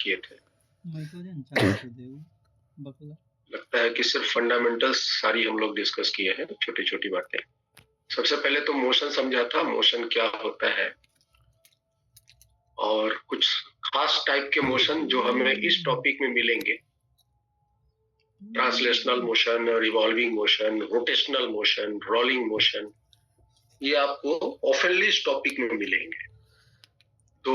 किए थे। लगता है कि सिर्फ फंडामेंटल्स सारी हम लोग डिस्कस किए हैं, छोटी छोटी बातें। सबसे पहले तो मोशन समझा था, मोशन क्या होता है, और कुछ खास टाइप के मोशन जो हमें इस टॉपिक में मिलेंगे। Translational motion, revolving motion, rotational motion, rolling motion, ये आपको ऑफनली इस टॉपिक में मिलेंगे। तो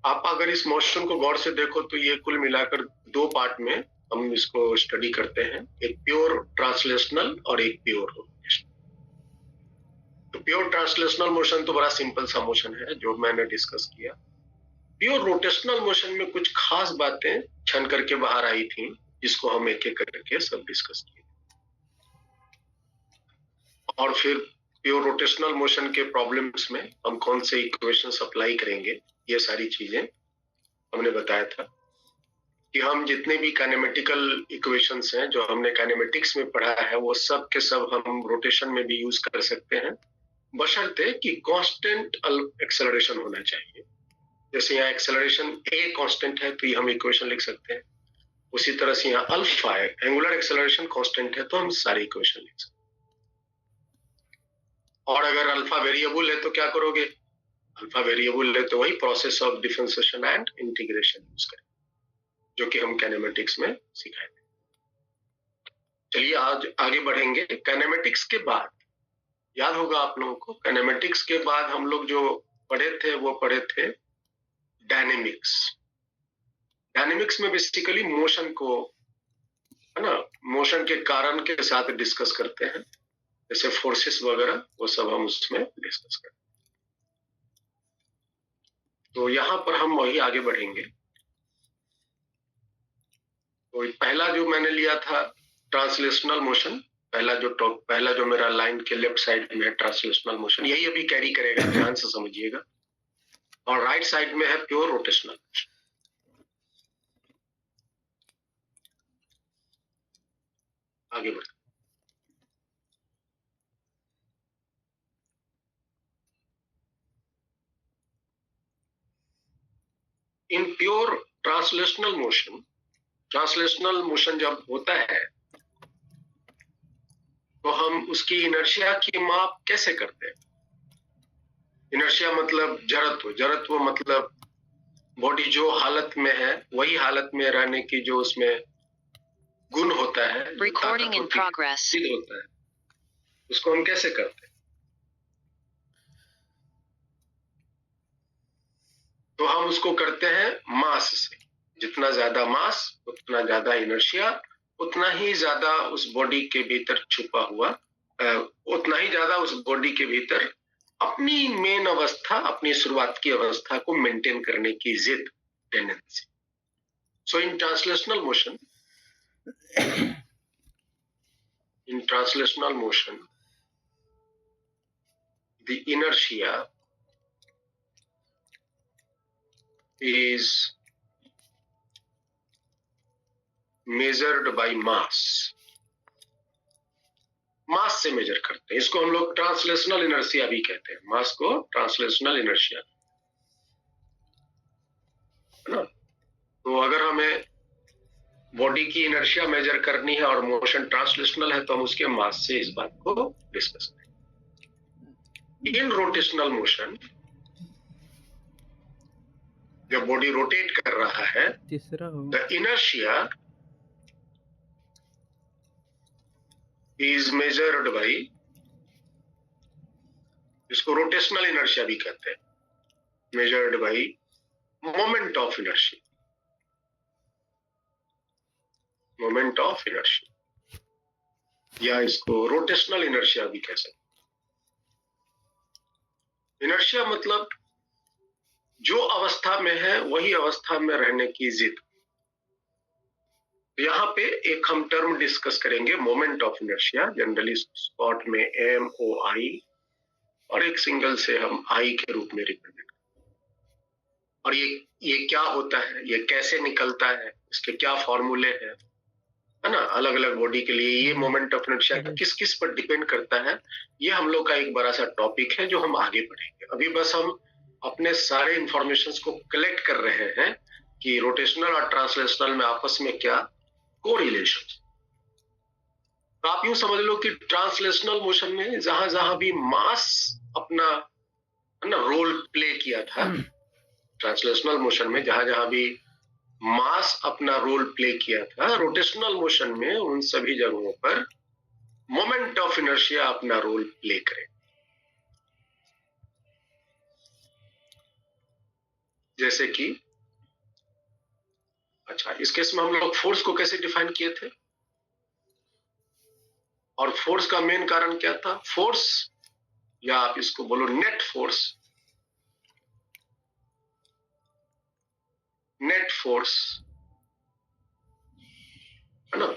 आप अगर इस मोशन को गौर से देखो तो ये कुल मिलाकर दो पार्ट में हम इसको स्टडी करते हैं, एक प्योर ट्रांसलेशनल और एक प्योर रोटेशनल। तो प्योर ट्रांसलेशनल मोशन तो बड़ा सिंपल सा मोशन है जो मैंने डिस्कस किया। प्योर रोटेशनल मोशन में कुछ खास बातें छन करके बाहर आई थी, जिसको हम एक एक करके सब डिस्कस किए। और फिर प्योर रोटेशनल मोशन के प्रॉब्लम्स में हम कौन से इक्वेशंस अप्लाई करेंगे, ये सारी चीजें हमने बताया था कि हम जितने भी काइनेमेटिकल इक्वेशंस हैं जो हमने काइनेमेटिक्स में पढ़ा है, वो सब के सब हम रोटेशन में भी यूज कर सकते हैं, बशर्ते कि कांस्टेंट एक्सेलरेशन होना चाहिए। जैसे यहाँ एक्सेलरेशन a कांस्टेंट है तो ये हम इक्वेशन लिख सकते हैं, उसी तरह से यहाँ अल्फा है, एंगुलर एक्सेलरेशन कांस्टेंट है तो हम सारे इक्वेशन लिख सकते हैं। और अगर अल्फा वेरिएबल है तो क्या करोगे? अल्फा वेरिएबल है तो वही process of differentiation and integration use करें, जो कि हम काइनेमेटिक्स में सिखाए थे। चलिए आज आगे बढ़ेंगे। काइनेमेटिक्स के बाद याद होगा आप लोगों को, काइनेमेटिक्स के बाद हम लोग जो पढ़े थे वो पढ़े थे डायनेमिक्स। डायनेमिक्स में बेसिकली मोशन को, है ना, मोशन के कारण के साथ डिस्कस करते हैं, जैसे फोर्सेस वगैरह, वो सब हम उसमें डिस्कस करते हैं। तो यहाँ पर हम वही आगे बढ़ेंगे। तो पहला जो मैंने लिया था ट्रांसलेशनल मोशन, पहला जो मेरा लाइन के लेफ्ट साइड में है ट्रांसलेशनल मोशन, यही अभी कैरी करेगा, ध्यान से समझिएगा। और राइट साइड में है प्योर रोटेशनल मोशन। आगे बढ़ इन प्योर ट्रांसलेशनल मोशन जब होता है तो हम उसकी इनर्शिया की माप कैसे करते हैं? इनर्शिया मतलब जड़त्व मतलब बॉडी जो हालत में है वही हालत में रहने की जो उसमें गुण होता है, रिकॉर्डिंग इन प्रोग्रेस होता है, उसको हम कैसे करते हैं? तो हम उसको करते हैं मास से। जितना ज्यादा मास उतना ज्यादा इनर्शिया, उतना ही ज्यादा उस बॉडी के भीतर छुपा हुआ, उतना ही ज्यादा उस बॉडी के भीतर अपनी मेन अवस्था, अपनी शुरुआत की अवस्था को मेंटेन करने की जिद, tendency. So in translational motion the inertia is measured by mass से मेजर करते हैं। इसको हम लोग ट्रांसलेशनल इनर्शिया भी कहते हैं, मास को ट्रांसलेशनल इनर्शिया, है ना। तो अगर हमें बॉडी की इनर्शिया मेजर करनी है और मोशन ट्रांसलेशनल है तो हम उसके मास से इस बात को डिस्कस करें। इन रोटेशनल मोशन जब बॉडी रोटेट कर रहा है, the inertia is measured by, इसको रोटेशनल इनर्शिया भी कहते हैं, measured by moment of inertia, moment of inertia, या इसको रोटेशनल इनर्शिया भी कह सकते हैं। इनर्शिया मतलब जो अवस्था में है वही अवस्था में रहने की जिद। यहाँ पे एक हम टर्म डिस्कस करेंगे, moment of inertia, generally spot में MOI, और एक सिंगल से हम I के रूप में रिप्रेजेंट। और ये क्या होता है, ये कैसे निकलता है, इसके क्या फॉर्मूले हैं, है ना, अलग अलग बॉडी के लिए ये मोमेंट ऑफ इनर्शिया किस किस पर डिपेंड करता है, ये हम लोग का एक बड़ा सा टॉपिक है जो हम आगे बढ़ेंगे। अभी बस हम अपने सारे इंफॉर्मेशन को कलेक्ट कर रहे हैं कि रोटेशनल और ट्रांसलेशनल में आपस में क्या कोरिलेशन। तो आप यूं समझ लो कि ट्रांसलेशनल मोशन में जहां जहां भी मास अपना रोल प्ले किया था, ट्रांसलेशनल मोशन में जहां जहां भी मास अपना रोल प्ले किया था, रोटेशनल मोशन में उन सभी जगहों पर मोमेंट ऑफ इनर्शिया अपना रोल प्ले करे। जैसे कि अच्छा, इस केस में हम लोग फोर्स को कैसे डिफाइन किए थे, और फोर्स का मेन कारण क्या था? फोर्स, या आप इसको बोलो नेट फोर्स, नेट फोर्स है ना,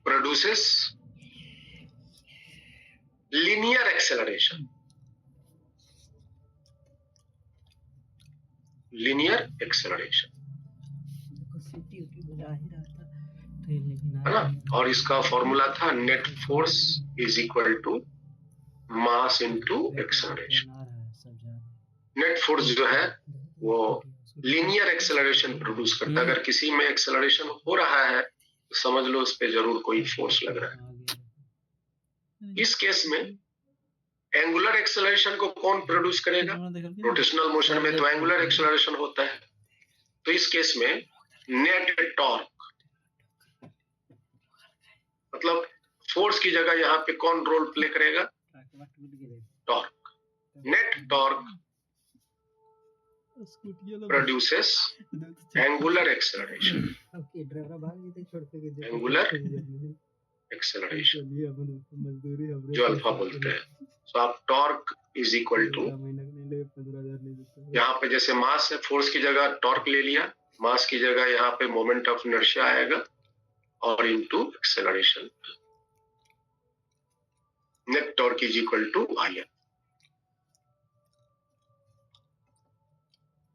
produces linear acceleration, linear acceleration है ना। और इसका फॉर्मूला था net force is equal to mass into acceleration. Net force जो है वो लीनियर एक्सेलरेशन प्रोड्यूस करता है। अगर किसी में एक्सेलरेशन हो रहा है तो समझ लो उस पे जरूर कोई फोर्स लग रहा है। इस केस में एंगुलर एक्सेलरेशन को कौन प्रोड्यूस करेगा? रोटेशनल मोशन में तो एंगुलर एक्सेलरेशन होता है, तो इस केस में नेट टॉर्क, मतलब फोर्स की जगह यहाँ पे कौन रोल प्ले करेगा? Torque. Net torque produces angular acceleration, angular acceleration जो अल्फा बोलते हैं। तो आप टॉर्क इज इक्वल टू, यहाँ पे जैसे मास है, फोर्स की जगह टॉर्क ले लिया, मास की जगह यहाँ पे मोमेंट ऑफ इनर्शिया आएगा, और into acceleration, net torque is equal to I.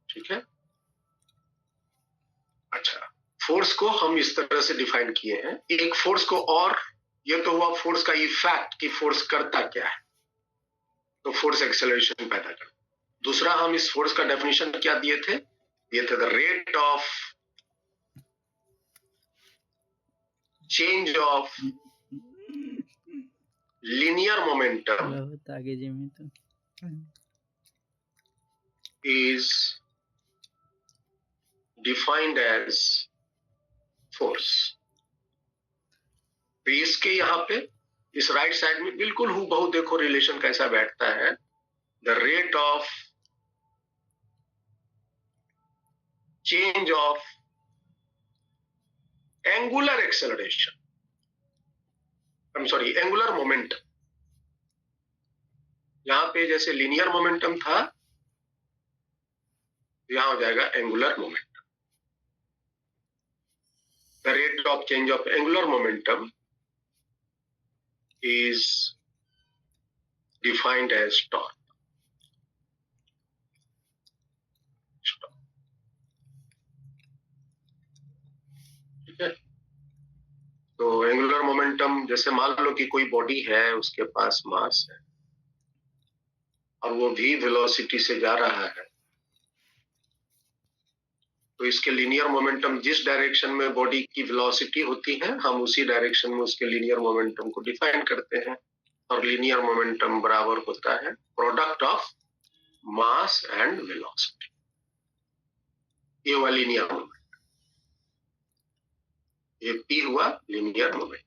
ठीक है। अच्छा, फोर्स को हम इस तरह से डिफाइन किए हैं। एक फोर्स को, और ये तो हुआ फोर्स का इफेक्ट कि फोर्स करता क्या है, तो फोर्स एक्सेलरेशन पैदा करता। दूसरा, हम इस फोर्स का डेफिनेशन क्या दिए थे? दिए थे the rate of change of linear momentum is defined as force। तो इसके यहाँ पे इस राइट साइड में बिल्कुल हूबहू देखो रिलेशन कैसा बैठता है। The rate of change of angular acceleration, I am sorry, angular momentum. यहां पे जैसे लीनियर मोमेंटम था, यहां हो जाएगा angular momentum. The rate of change of angular momentum is defined as torque। ठीक है। तो एंगुलर मोमेंटम, जैसे मान लो कि कोई बॉडी है, उसके पास मास है और वो भी वेलोसिटी से जा रहा है, तो इसके लीनियर मोमेंटम, जिस डायरेक्शन में बॉडी की वेलोसिटी होती है, हम उसी डायरेक्शन में उसके लीनियर मोमेंटम को डिफाइन करते हैं। और लीनियर मोमेंटम बराबर होता है product of mass and velocity. ये हुआ लीनियर मोमेंट, ये पी हुआ linear moment,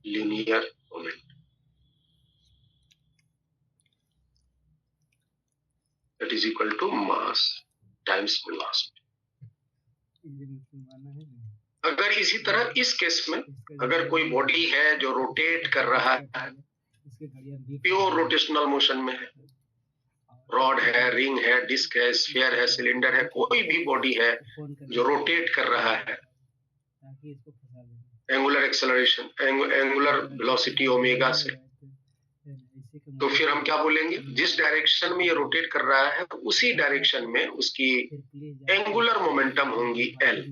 linear moment that is equal to mass times velocity। अगर इसी तरह इस केस में अगर कोई बॉडी है जो रोटेट कर रहा है, प्योर रोटेशनल मोशन में है, रॉड है, रिंग है, डिस्क है, स्फीयर है, सिलेंडर है, कोई भी बॉडी है जो रोटेट कर रहा है, angular acceleration, angular velocity omega से, तो फिर हम क्या बोलेंगे? जिस डायरेक्शन में ये रोटेट कर रहा है उसी डायरेक्शन में उसकी एंगुलर मोमेंटम होंगी एल।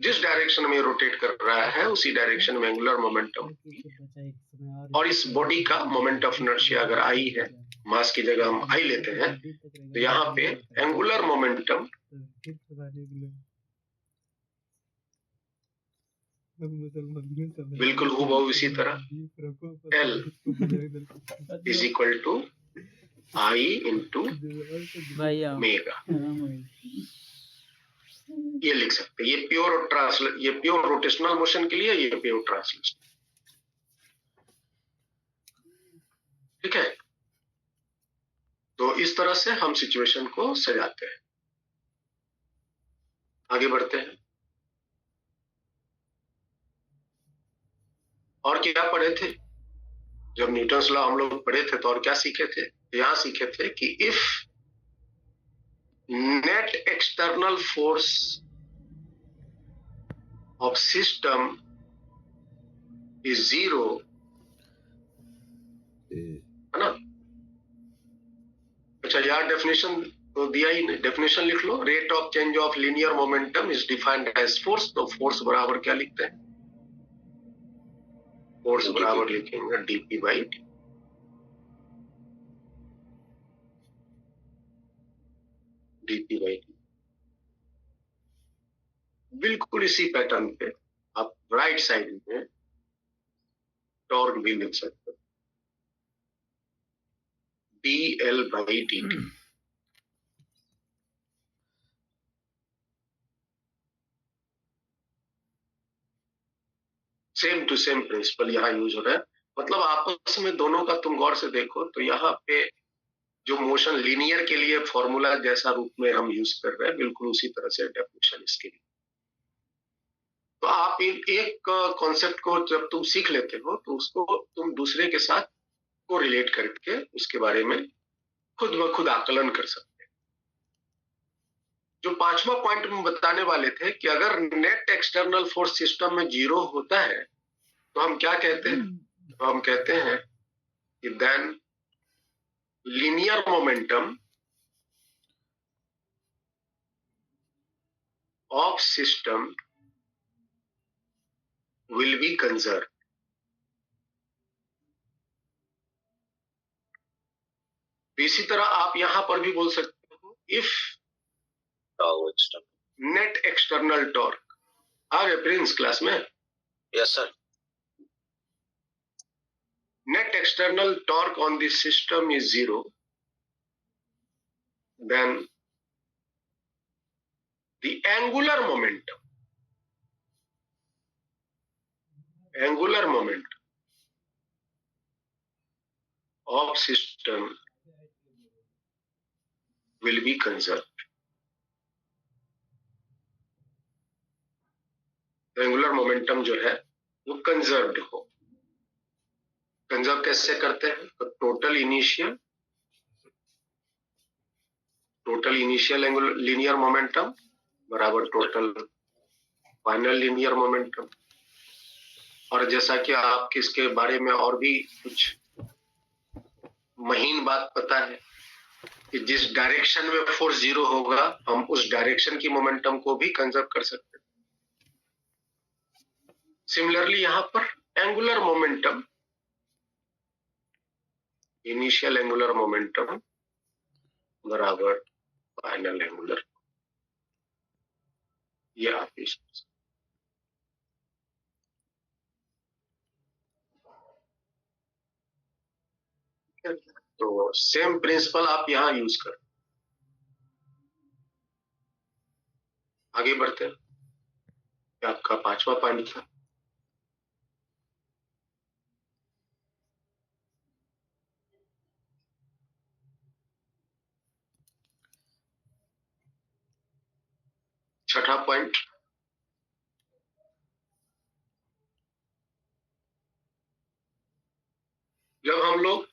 जिस डायरेक्शन में रोटेट कर रहा है उसी डायरेक्शन में एंगुलर मोमेंटम होगी। और इस बॉडी का मोमेंट ऑफ इनर्शिया अगर आई है, मास की जगह हम आई लेते हैं, तो यहाँ पे एंगुलर मोमेंटम बिल्कुल हूबहू इसी तरह L is equal to I into omega, ये लिख सकते हैं। ये प्योर रोटेशनल मोशन के लिए, ये प्योर ट्रांसलेशन। ठीक है, तो इस तरह से हम सिचुएशन को सजाते हैं। आगे बढ़ते हैं। और क्या पढ़े थे जब न्यूटन्स लॉ हम लोग पढ़े थे, तो और क्या सीखे थे? यहां सीखे थे कि if net external force of system is 0, है ना? अच्छा, यार डेफिनेशन तो दिया ही नहीं, डेफिनेशन लिख लो। Rate of change of linear momentum is defined as force. तो फोर्स बराबर क्या लिखते हैं? फोर्स बराबर लिखेंगे DP by T. DP by T बिल्कुल इसी पैटर्न पे आप राइट साइड में टॉर्क भी लिख सकते हो, d l by d t. Same to same principle यहाँ यूज हो रहा है। मतलब आपस में दोनों का तुम गौर से देखो तो यहाँ पे जो मोशन लीनियर के लिए फॉर्मूला जैसा रूप में हम यूज कर रहे हैं, बिल्कुल उसी तरह से डेफिनेशन इसके लिए। तो आप एक कॉन्सेप्ट को जब तुम सीख लेते हो तो उसको तुम दूसरे के साथ को रिलेट करके उसके बारे में खुद ब खुद आकलन कर सकते हैं। जो पांचवा पॉइंट में बताने वाले थे कि अगर नेट एक्सटर्नल फोर्स सिस्टम में 0 होता है तो हम क्या कहते हैं? तो हम कहते हैं कि then linear momentum of system will be conserved. इसी तरह आप यहां पर भी बोल सकते हो इफ नेट एक्सटर्नल टॉर्क। आ गए प्रिंस क्लास में? Yes sir. Net external torque on this system is 0, then the angular momentum of system will be conserved. Angular momentum जो है वो कंजर्व्ड हो। कंजर्व कैसे करते हैं? तो टोटल इनिशियल लीनियर मोमेंटम बराबर टोटल फाइनल लीनियर मोमेंटम। और जैसा कि आपके इसके बारे में और भी कुछ महीन बात पता है कि जिस डायरेक्शन में फोर्स 0 होगा हम उस डायरेक्शन की मोमेंटम को भी कंजर्व कर सकते हैं। सिमिलरली यहां पर angular momentum, initial angular momentum बराबर फाइनल एंगुलर, ये आप तो सेम प्रिंसिपल आप यहां यूज कर। आगे बढ़ते हैं। आपका पांचवा पॉइंट था छठा पॉइंट, जब हम लोग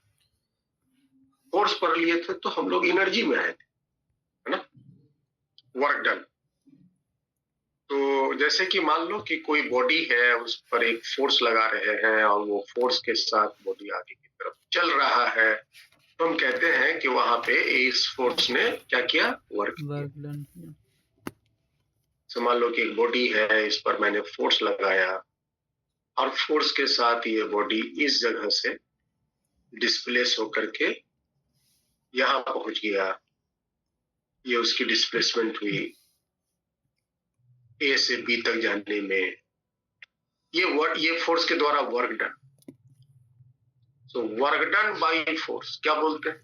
फोर्स पढ़ लिए थे तो हम लोग एनर्जी में आए थे, है ना? Work done. तो जैसे कि मान लो कि कोई बॉडी है, उस पर एक फोर्स लगा रहे हैं और वो फोर्स के साथ बॉडी आगे की तरफ चल रहा है, तो हम कहते हैं कि वहां पे इस फोर्स ने क्या किया? वर्क डन किया। तो मान लो कि एक बॉडी है, इस पर मैंने फोर्स लगाया और फोर्स के साथ ये बॉडी इस जगह से डिस्प्लेस होकर के यहां पहुंच गया, ये उसकी डिस्प्लेसमेंट हुई ए से बी तक जाने में, ये फोर्स के द्वारा work done. So work done by force क्या बोलते हैं?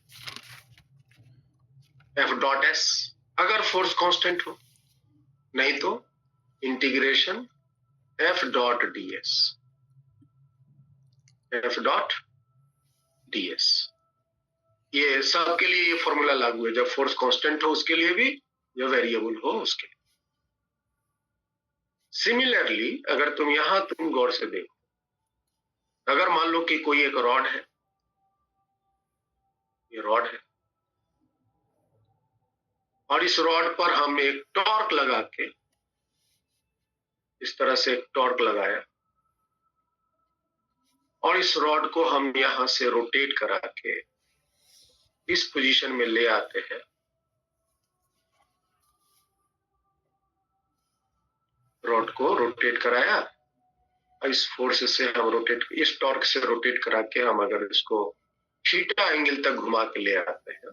एफ डॉट एस, अगर फोर्स कांस्टेंट हो, नहीं तो integration F dot D S, F dot D S. ये सबके लिए ये फॉर्मूला लागू है, जब फोर्स कांस्टेंट हो उसके लिए भी, जब वेरिएबल हो उसके लिए। सिमिलरली अगर तुम गौर से देखो, अगर मान लो कि कोई एक रॉड है, ये रॉड है, और इस रॉड पर हम एक टॉर्क लगा के, इस तरह से एक टॉर्क लगाया, और इस रॉड को हम यहां से रोटेट करा के इस पोजीशन में ले आते हैं, रॉड को रोटेट कराया, और इस फोर्स से हम रोटेट, इस टॉर्क से रोटेट करा के हम अगर इसको थीटा एंगल तक घुमा के ले आते हैं,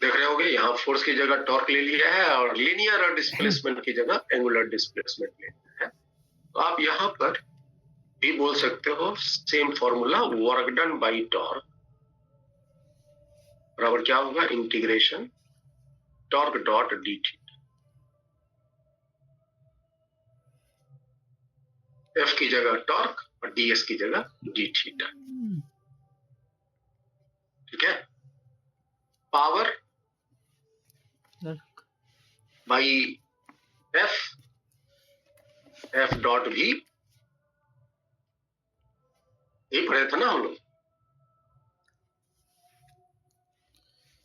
देख रहे होगे यहाँ फोर्स की जगह टॉर्क ले लिया है और लीनियर डिस्प्लेसमेंट की जगह एंगुलर डिस्प्लेसमेंट ले लिया है। तो आप यहाँ पर भी बोल सकते हो same formula, work done by torque बराबर क्या होगा? Integration torque dot D theta, F की जगह टॉर्क और डीएस की जगह डी थीटा। ठीक है, power by F, F dot भी, ये पढ़े थे ना हम लोग,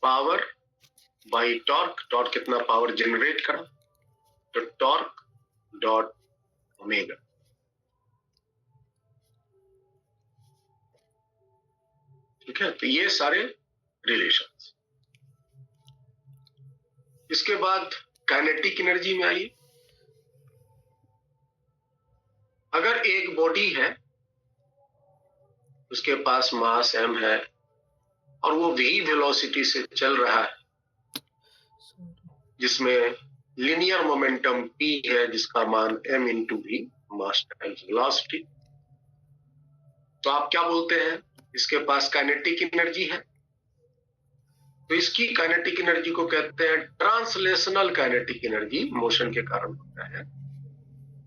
पावर बाई टॉर्क, टॉर्क कितना पावर जनरेट करा, तो टॉर्क डॉट ओमेगा। ठीक है, तो ये सारे रिलेशंस। इसके बाद काइनेटिक एनर्जी में आइए। अगर एक बॉडी है, उसके पास मास m है और वो v वेलोसिटी से चल रहा है, जिसमें लिनियर मोमेंटम p है जिसका मान m इंटू v, मास टाइम्स वेलोसिटी, तो आप क्या बोलते हैं? इसके पास काइनेटिक एनर्जी है। तो इसकी काइनेटिक एनर्जी को कहते हैं ट्रांसलेशनल काइनेटिक एनर्जी, मोशन के कारण होता है।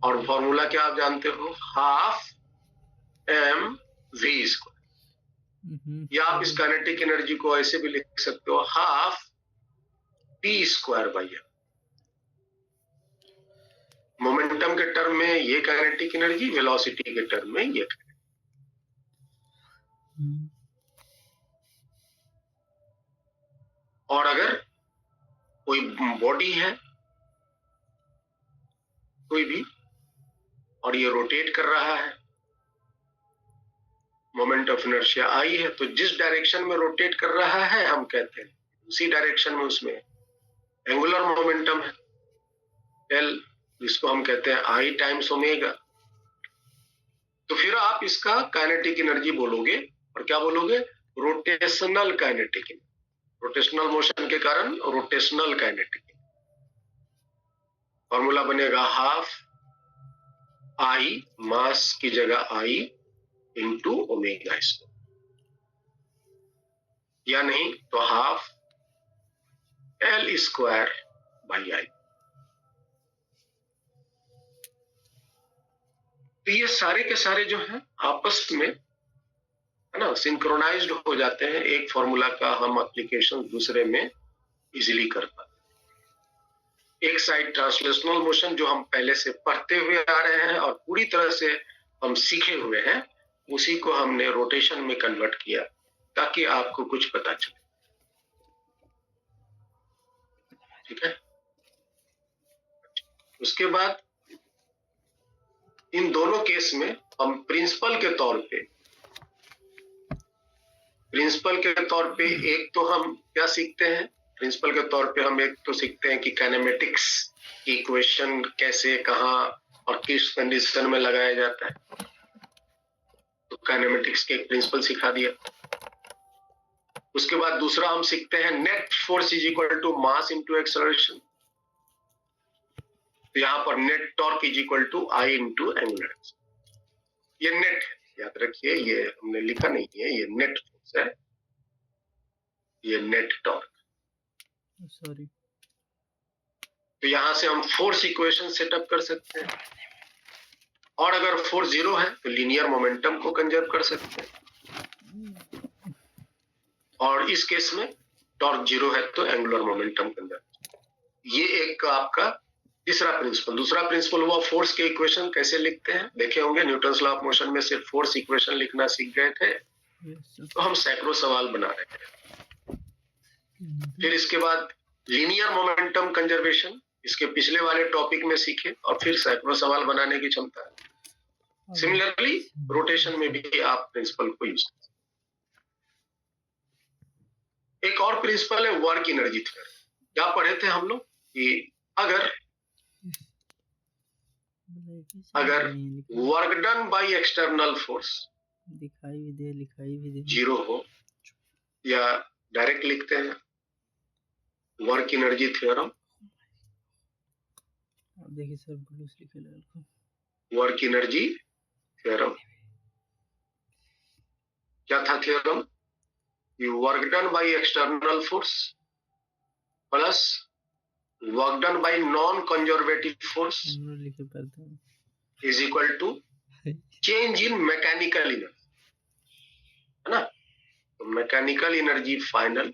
और फॉर्मूला क्या आप जानते हो? हाफ m v स्क्वायर, या आप इस काइनेटिक एनर्जी को ऐसे भी लिख सकते हो, half p square by m। Momentum के टर्म में ये काइनेटिक एनर्जी, वेलोसिटी के टर्म में ये। और अगर कोई बॉडी है कोई भी, और ये रोटेट कर रहा है, मोमेंट ऑफ इनर्शिया आई है, तो जिस डायरेक्शन में रोटेट कर रहा है हम कहते हैं उसी डायरेक्शन में उसमें एंगुलर मोमेंटम है L, जिसको हम कहते हैं I टाइम्स ओमेगा। तो फिर आप इसका काइनेटिक एनर्जी बोलोगे, और क्या बोलोगे? रोटेशनल काइनेटिक, रोटेशनल मोशन के कारण रोटेशनल काइनेटिक। फॉर्मूला बनेगा हाफ I, मास की जगह I इंटू ओमेगा स्क्वायर, या नहीं तो half L square by I। तो ये सारे के सारे जो है आपस में, है ना, सिंक्रोनाइज्ड हो जाते हैं। एक फॉर्मूला का हम एप्लीकेशन दूसरे में इजीली कर पाते। एक साइड ट्रांसलेशनल मोशन जो हम पहले से पढ़ते हुए आ रहे हैं और पूरी तरह से हम सीखे हुए हैं, उसी को हमने रोटेशन में कन्वर्ट किया ताकि आपको कुछ पता चले। ठीक है, उसके बाद इन दोनों केस में हम प्रिंसिपल के तौर पे एक तो हम क्या सीखते हैं? प्रिंसिपल के तौर पे हम एक तो सीखते हैं कि काइनेमेटिक्स की इक्वेशन कैसे, कहां और किस कंडीशन में लगाया जाता है। तो काइनेमेटिक्स के एक प्रिंसिपल सिखा दिया। उसके बाद दूसरा हम सीखते हैं net force is equal to mass into acceleration. तो यहाँ पर net torque is equal to I into angular acceleration. ये नेट है, याद रखिए, ये हमने लिखा नहीं है, ये नेट फोर्स है, ये नेट टॉर्क। सॉरी। तो यहां से हम फोर्स इक्वेशन सेटअप कर सकते हैं, और अगर फोर्स जीरो है तो लीनियर मोमेंटम को कंजर्व कर सकते हैं, और इस केस में टॉर्क जीरो है तो एंगुलर मोमेंटम कंजर्व। ये एक आपका तीसरा प्रिंसिपल। दूसरा प्रिंसिपल हुआ फोर्स के इक्वेशन कैसे लिखते हैं। देखे होंगे न्यूटन्स लॉ ऑफ मोशन में सिर्फ फोर्स इक्वेशन लिखना सीख गए थे, तो हम सैकड़ों सवाल बना रहे हैं। फिर इसके बाद लीनियर मोमेंटम कंजर्वेशन, इसके पिछले वाले टॉपिक में सीखे, और फिर सैकड़ों सवाल बनाने की क्षमता है। सिमिलरली रोटेशन में भी आप प्रिंसिपल को यूज कर सकते। एक और प्रिंसिपल है वर्क एनर्जी थ्योरम। क्या पढ़े थे हम लोग कि अगर work done by external force दिखाई भी दे जीरो हो, या डायरेक्ट लिखते हैं वर्क एनर्जी थ्योरम। अब देखिए सर ब्लूस लिखे लगा वर्क एनर्जी थ्योरम क्या था? Theorem work done by external force plus work done by non conservative force लिखे पढ़ता हूँ is equal to change in mechanical energy, है ना। तो mechanical energy final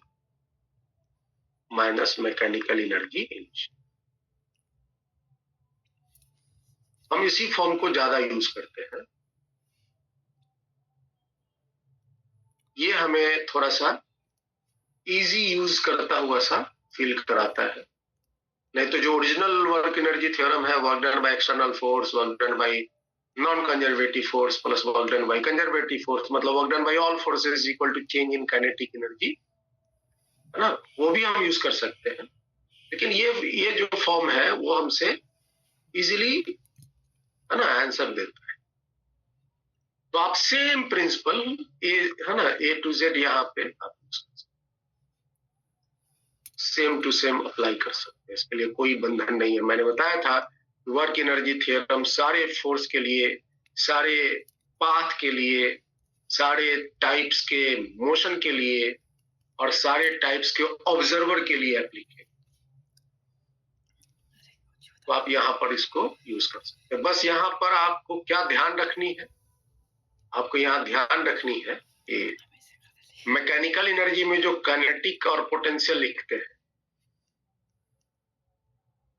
minus mechanical energy initial. हम इसी फॉर्म को ज्यादा यूज करते हैं। ये हमें थोड़ा सा इजी यूज करता हुआ सा फील कराता है। नहीं तो जो ओरिजिनल वर्क एनर्जी थ्योरम है, work done by external force, work done by non conservative force plus work done by conservative force, मतलब work done by all forces equal to change in kinetic energy, है ना, वो भी हम use कर सकते हैं। लेकिन ये जो फॉर्म है वो हमसे इजीली, है ना, आंसर देता है। तो आप सेम प्रिंसिपल है ना, ए टू जेड यहाँ पे आप सेम टू सेम अप्लाई कर सकते हैं। इसके लिए कोई बंधन नहीं है। मैंने बताया था वर्क एनर्जी थ्योरम सारे फोर्स के लिए, सारे पाथ के लिए, सारे टाइप्स के मोशन के लिए और सारे टाइप्स के ऑब्जर्वर के लिए एप्लीकेबल। तो आप यहाँ पर इसको यूज कर सकते हैं। बस यहाँ पर आपको क्या ध्यान रखनी है, आपको यहाँ ध्यान रखनी है कि मैकेनिकल एनर्जी में जो काइनेटिक और पोटेंशियल लिखते हैं,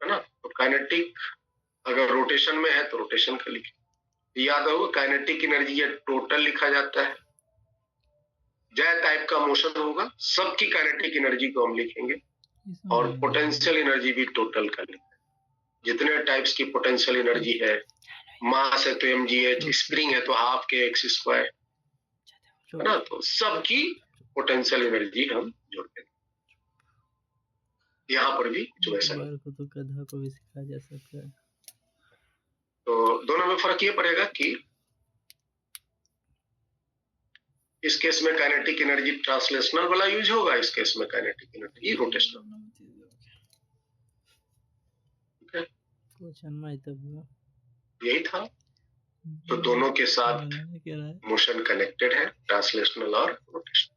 है ना, तो काइनेटिक अगर रोटेशन में है तो रोटेशन का लिखें। याद होगा काइनेटिक एनर्जी या टोटल लिखा जाता है। जय टाइप का मोशन होगा सबकी काइनेटिक एनर्जी को हम लिखेंगे, और पोटेंशियल एनर्जी भी टोटल का लिखेंगे। जितने टाइप्स की पोटेंशियल एनर्जी है, मास है तो mgh, स्प्रिंग है तो हाफ के एक्स स्क्वायर, है ना, तो सबकी पोटेंशियल एनर्जी हम जोड़ते हैं। यहाँ पर भी जो ऐसा को तो गधा को भी सिखाया जा सकता है। तो दोनों में फर्क ये पड़ेगा कि इस केस में काइनेटिक एनर्जी ट्रांसलेशनल वाला यूज होगा, इस केस में काइनेटिक एनर्जी रोटेशनल। यही था। तो दोनों के साथ मोशन कनेक्टेड है, ट्रांसलेशनल और रोटेशनल।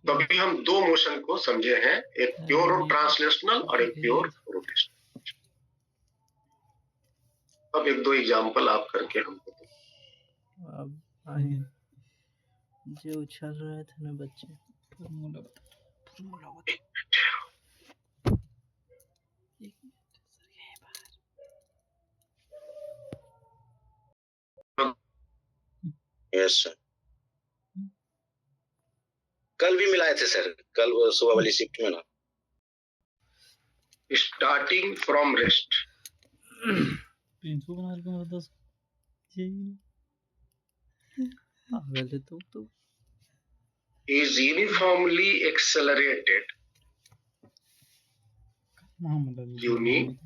तो अभी हम दो मोशन को समझे हैं, एक प्योर ट्रांसलेशनल और एक प्योर रोटेशनल। अब एक दो एग्जांपल आप करके हमको दो। अब आए जो उछल रहे थे ना बच्चे, फॉर्मूला बता। यस सर, कल भी मिलाए थे सर, कल वो सुबह वाली शिफ्ट में ना। Starting from rest is uniformly accelerated, uniformly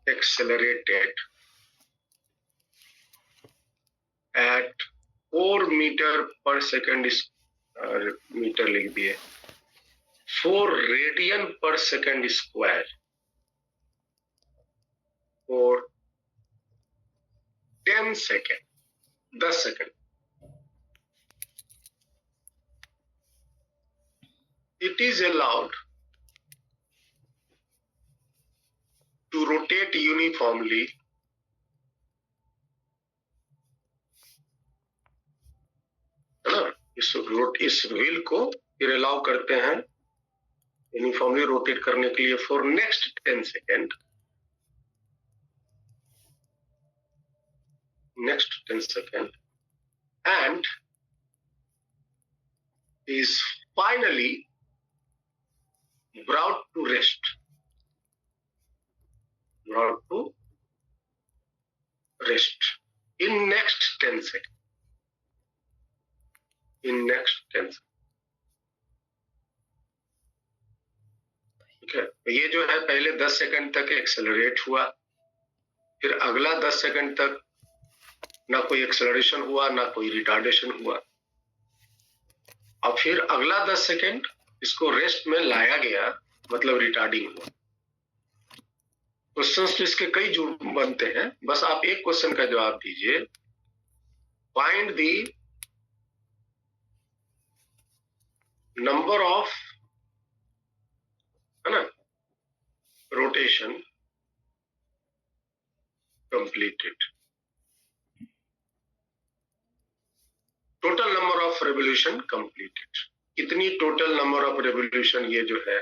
accelerated at 4 metre per second metre लिख दिए, 4 रेडियन पर सेकंड स्क्वायर, और 10 second, 10 second. It is allowed to rotate uniformly है ना, इस व्हील को फिर अलाउ करते हैं यूनिफॉर्मली रोटेट करने के लिए for next 10 second, and is finally brought to rest in next 10 seconds. ठीक है, ये जो है पहले 10 सेकंड तक एक्सेलरेट हुआ, फिर अगला 10 सेकंड तक ना कोई एक्सेलरेशन हुआ ना कोई रिटार्डेशन हुआ, और फिर अगला 10 सेकंड इसको रेस्ट में लाया गया, मतलब रिटार्डिंग हुआ। क्वेश्चंस तो इसके कई जो बनते हैं, बस आप एक क्वेश्चन का जवाब दीजिए, फाइंड द नंबर ऑफ, है ना, rotation completed, total number of revolution completed, कितनी टोटल नंबर ऑफ रेवोल्यूशन ये जो है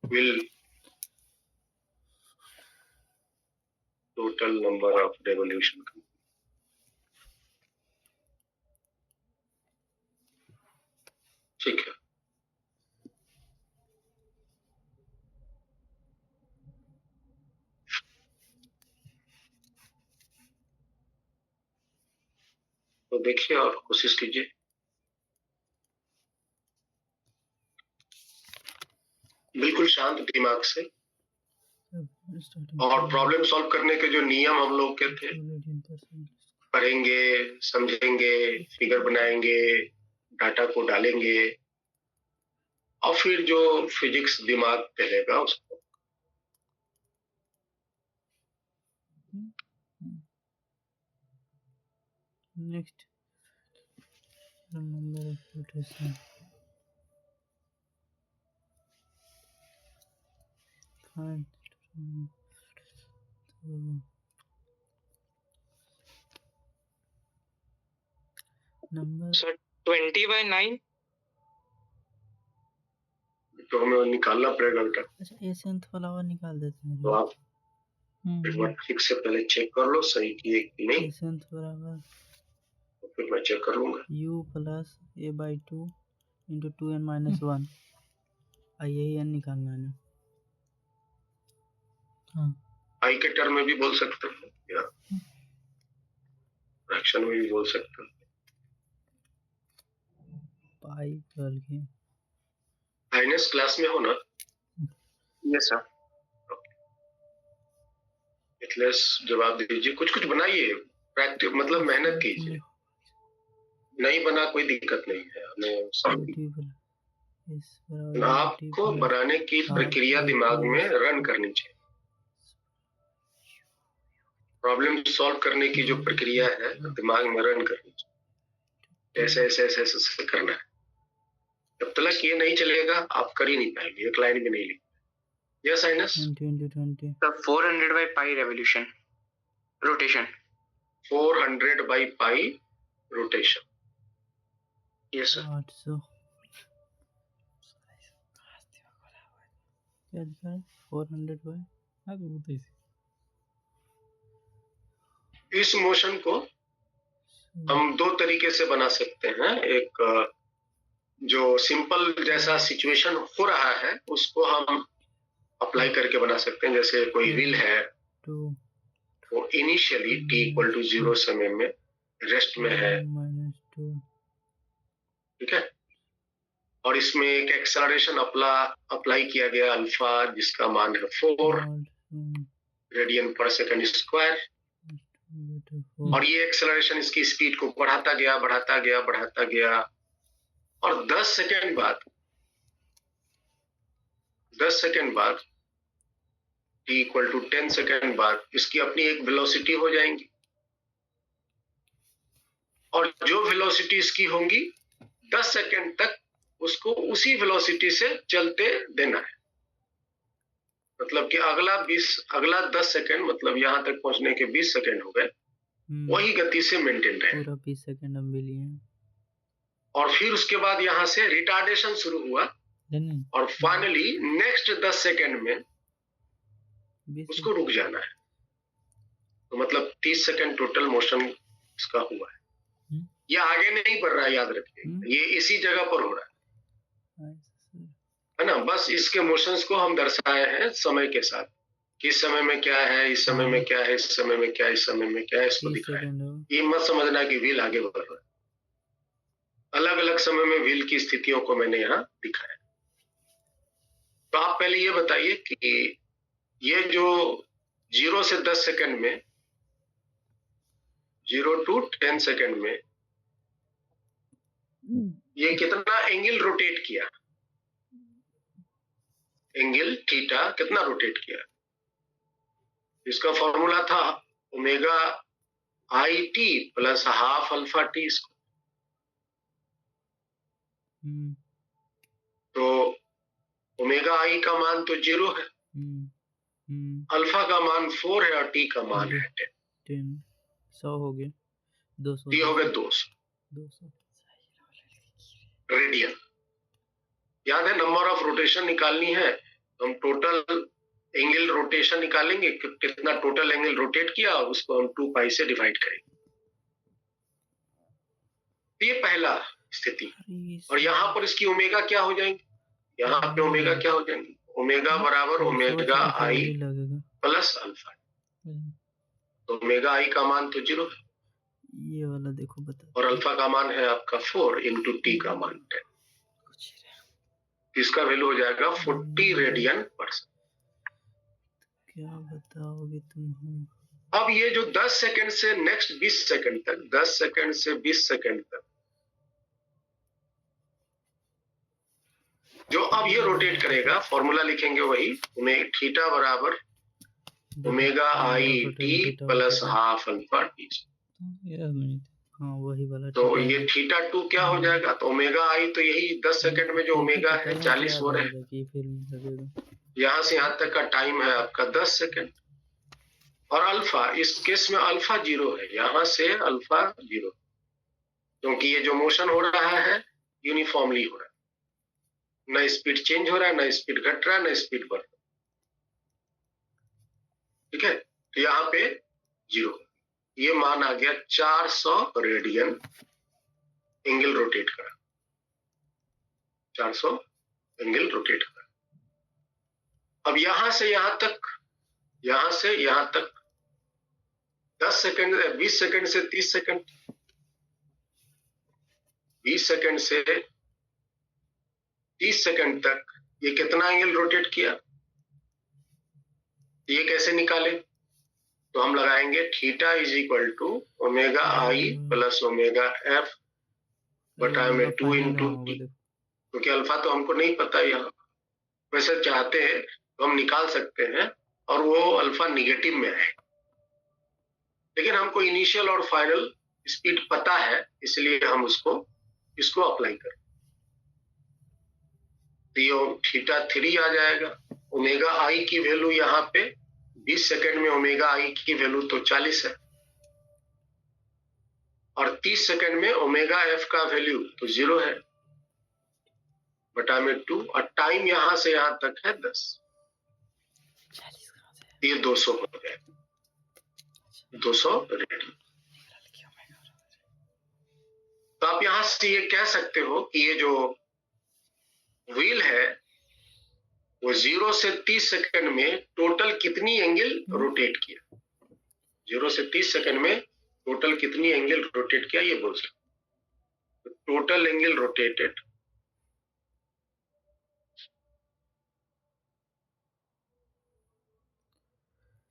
will, total number of revolution. ठीक है, तो देखिए और कोशिश कीजिए। बिल्कुल शांत दिमाग से, और प्रॉब्लम सॉल्व करने के जो नियम हम लोग के थे, पढ़ेंगे, समझेंगे, फिगर बनाएंगे, डाटा को डालेंगे, और फिर जो फिजिक्स दिमाग कहेगा उसको। Next number of rotation, number sir 20/9, तो हमें निकालना पड़ेगा बेटा। अच्छा एसेंथ वाला और निकाल देते हैं। तो आप एक बार ठीक से पहले चेक कर लो सही किए कि नहीं, एसेंथ बराबर तो फिर मैं चेक कर लूंगा। u plus a/2 into 2n minus 1, यही n निकालना है ना। हाँ, आई के टर्म में भी बोल सकते हैं या फ्रैक्शन में भी बोल सकते हैं। पाई बदल के माइनस क्लास में हो ना? Yes sir. इतलेस जवाब दीजिए, कुछ कुछ बनाइए, प्रैक्टिस मतलब मेहनत कीजिए, नहीं बना कोई दिक्कत नहीं है। हमें आपको बनाने की प्रक्रिया दिमाग में रन करनी चाहिए। प्रॉब्लम सॉल्व करने की जो प्रक्रिया है दिमाग में रन करनी चाहिए, ऐसे ऐसे ऐसे ऐसे करना है। जब तक ये नहीं चलेगा आप कर ही नहीं पाएंगे, एक लाइन भी नहीं लिख। यस आइनस? 20 sir 400/π revolution rotation. 400/π rotation. Yes sir. 800 क्या लिखा है 400 बाय, हाँ तो वो तो इसी। इस मोशन को हम दो तरीके से बना सकते हैं। एक जो सिंपल जैसा सिचुएशन हो रहा है उसको हम अप्लाई करके बना सकते हैं। जैसे कोई व्हील है वो इनिशियली t=0 समय में रेस्ट में है, ठीक है, और इसमें एक एक्सेलरेशन अप्लाई किया गया अल्फा, जिसका मान है 4 रेडियन पर सेकंड स्क्वायर, और ये एक्सेलरेशन इसकी स्पीड को बढ़ाता गया बढ़ाता गया बढ़ाता गया, और 10 सेकंड बाद 10 सेकंड बाद इसकी अपनी एक वेलोसिटी हो जाएंगी, और जो वेलोसिटी इसकी होंगी 10 सेकंड तक उसको उसी वेलोसिटी से चलते देना है। मतलब कि अगला 10 सेकंड, मतलब यहां तक पहुंचने के 20 सेकंड हो गए, वही गति से मेंटेन रहे। पूरा 20 सेकंड हम भी लिए। और फिर उसके बाद यहां से रिटार्डेशन शुरू हुआ, और फाइनली नेक्स्ट 10 सेकंड में उसको रुक जाना है। तो मतलब 30 सेकंड टोटल मोशन इसका हुआ है। ये आगे नहीं बढ़ रहा है, याद रखिए, ये इसी जगह पर हो रहा है ना। बस इसके मोशंस को हम दर्शाए हैं समय के साथ, किस समय में क्या है, इस समय में क्या है, इस समय में क्या है, इस समय में क्या है, इसको दिखाया। ये मत समझना कि व्हील आगे बढ़ रहा है, अलग अलग समय में व्हील की स्थितियों को मैंने यहाँ दिखाया। तो आप पहले ये बताइए कि ये जो 0 से 10 सेकंड में, 0 to 10 सेकंड में ये कितना एंगल रोटेट किया, एंगल थीटा कितना रोटेट किया। इसका फॉर्मूला था omega I T plus half alpha T इसको। तो ओमेगा आई का मान तो 0 है, अल्फा का मान 4 है, और टी का मान है 10। 100 हो गया, 200 टी हो गया 200 रेडियन। याद है, नंबर ऑफ रोटेशन निकालनी है, हम टोटल एंगल रोटेशन निकालेंगे, कितना टोटल एंगल रोटेट किया, उसको हम 2 पाई से डिवाइड करेंगे। ये पहला स्थिति। और यहाँ पर इसकी ओमेगा क्या हो जाएंगे, यहाँ पे ओमेगा क्या हो जाएंगे, ओमेगा बराबर ओमेगा आई प्लस अल्फा। तो ओमेगा आई का मान तो 0 है, ये वाला देखो बता, और अल्फा का मान है आपका 4 इंटू टी का मान 10। इसका वैल्यू हो जाएगा 40 रेडियन पर सेकंड। क्या बताओगे तुम। अब ये जो 10 सेकंड से नेक्स्ट 20 सेकंड तक, 10 सेकंड से 20 सेकंड तक जो अब ये रोटेट करेगा, फॉर्मूला लिखेंगे वही, थीटा बराबर omega I T plus half alpha T. हाँ वही वाला। तो ये थीटा 2 क्या हो जाएगा, तो ओमेगा आई तो यही 10 सेकंड में जो ओमेगा है 40 हो रहे हैं, यहाँ से यहाँ तक का टाइम है आपका 10 सेकंड। और अल्फा, इस केस में अल्फा 0 है, यहाँ से अल्फा 0, क्योंकि ये जो मोशन हो रहा है यूनिफॉर्मली हो रहा है, न स्पीड चेंज हो रहा है, न स्पीड घट रहा है, न स्पीड बढ़ रहा है। ठीक है, तो यहाँ पे 0, ये मान आ गया 400 रेडियन एंगल रोटेट करा, 400 एंगल रोटेट करा। अब यहां से यहां तक, यहां से यहां तक 10 सेकंड, 20 सेकंड से 30 सेकंड, 20 सेकंड से 30 सेकंड तक ये कितना एंगल रोटेट किया, ये कैसे निकाले। तो हम लगाएंगे theta is equal to omega i plus omega f बटा में 2 इंटू टी, क्योंकि अल्फा तो हमको नहीं पता यहाँ। वैसे चाहते हैं तो हम निकाल सकते हैं और वो अल्फा निगेटिव में है, लेकिन हमको इनिशियल और फाइनल स्पीड पता है, इसलिए हम इसको अप्लाई करें। तो ये थीटा 3 आ जाएगा। ओमेगा आई की वैल्यू यहाँ पे 20 सेकंड में ओमेगा आई की वैल्यू तो 40 है, और 30 सेकंड में ओमेगा एफ का वैल्यू तो 0 है, बटा में 2, और टाइम यहां से यहां तक है 10, ये 200 हो गया, 200 रेडियन। तो आप यहां से ये कह सकते हो कि ये जो व्हील है वो 0 से 30 सेकंड में टोटल कितनी एंगल रोटेट किया, 0 से 30 सेकंड में टोटल कितनी एंगल रोटेट किया, ये बोल सकते। Total angle rotated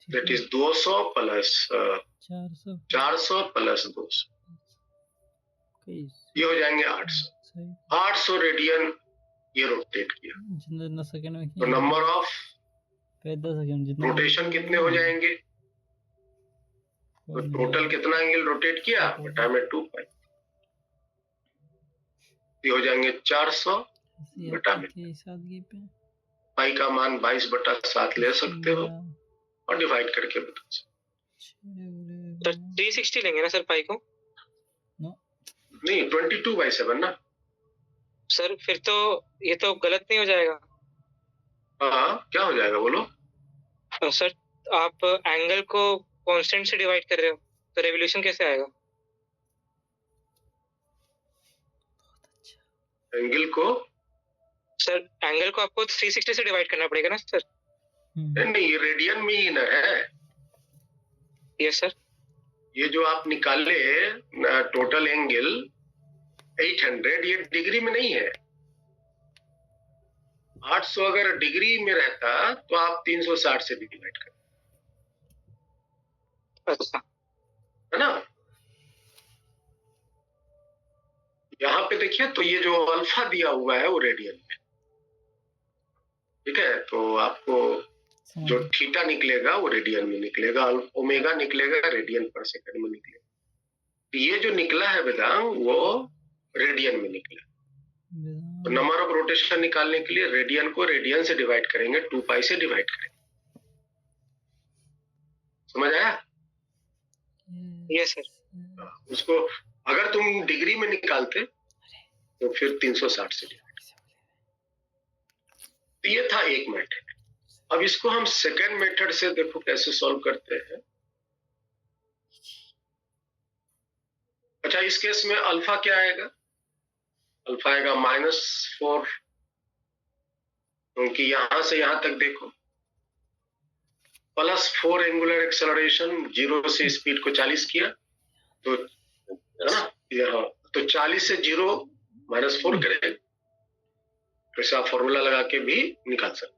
that is 200 plus 400 400 plus 200, ये हो जाएंगे 800। सही 800 रेडियन ये रोटेट किया। जितना सेकंड में तो किया नंबर ऑफ 10 सेकंड जितना रोटेशन कितने हो जाएंगे? तो टोटल कितना एंगल रोटेट किया बटा में 2 पाई, ये हो जाएंगे 400 बटा में के सादगी पे पाई का मान 22/7 ले सकते हो और डिवाइड करके बता सकते सर 360 लेंगे ना सर पाई को? नो हो। नहीं 22/7 ना। सर फिर तो ये तो गलत नहीं हो जाएगा? हाँ क्या हो जाएगा बोलो? सर आप एंगल को कांस्टेंट से डिवाइड कर रहे हो तो रेवोल्यूशन कैसे आएगा? एंगल को सर एंगल को आपको 360 से डिवाइड करना पड़ेगा ना सर? नहीं ये रेडियन में ही ना है। Yes sir. ये जो आप निकाले टोटल एंगल 800 ये डिग्री में नहीं है। 800 अगर डिग्री में रहता तो आप 360 से डिवाइड कर, अच्छा है ना। यहाँ पे देखिए तो ये जो अल्फा दिया हुआ है वो रेडियन में, ठीक है। तो आपको जो थीटा निकलेगा वो रेडियन में निकलेगा, ओमेगा निकलेगा रेडियन पर सेकंड में निकलेगा। तो ये जो निकला है वेदांग वो रेडियन में निकला। तो नंबर ऑफ रोटेशन निकालने के लिए रेडियन को रेडियन से डिवाइड करेंगे, 2 पाई से डिवाइड करेंगे। समझ आया? Yes sir. उसको अगर तुम डिग्री में निकालते तो फिर 360 से डिवाइड। तो ये था एक मेथड। अब इसको हम सेकेंड मेथड से देखो कैसे सॉल्व करते हैं। अच्छा इस केस में अल्फा क्या आएगा? अल्फा आएगा -4, क्योंकि यहां से यहां तक देखो +4 एंगुलर एक्सेलरेशन, 0 से स्पीड को 40 किया तो है ना, यहाँ तो 40 से 0 -4 करेगा। ऐसा फॉर्मूला लगा के भी निकाल सकते।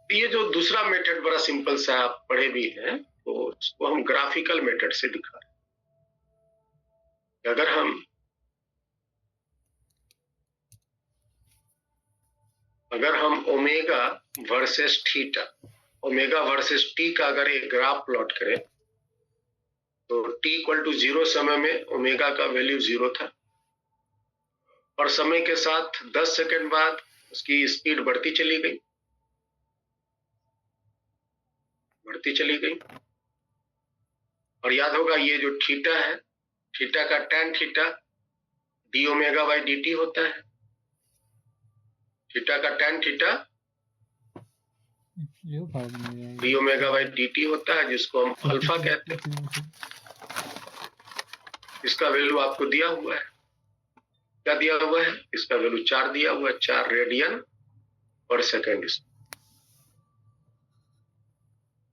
ये जो दूसरा मेथड बड़ा सिंपल सा आप पढ़े भी हैं, तो उसको हम ग्राफिकल मेथड से दिखा रहे हैं। अगर हम omega versus theta, omega versus T का अगर एक ग्राफ प्लॉट करें तो t = 0 समय में ओमेगा का वैल्यू 0 था और समय के साथ 10 सेकंड बाद उसकी स्पीड बढ़ती चली गई और याद होगा ये जो थीटा है, थीटा का tan थीटा d⍵/dt होता है। थीटा का tan थीटा d⍵/dt होता है, जिसको हम अल्फा कहते हैं। इसका वैल्यू आपको दिया हुआ है। क्या दिया हुआ है? इसका वैल्यू 4 दिया हुआ है, 4 रेडियन पर सेकेंड।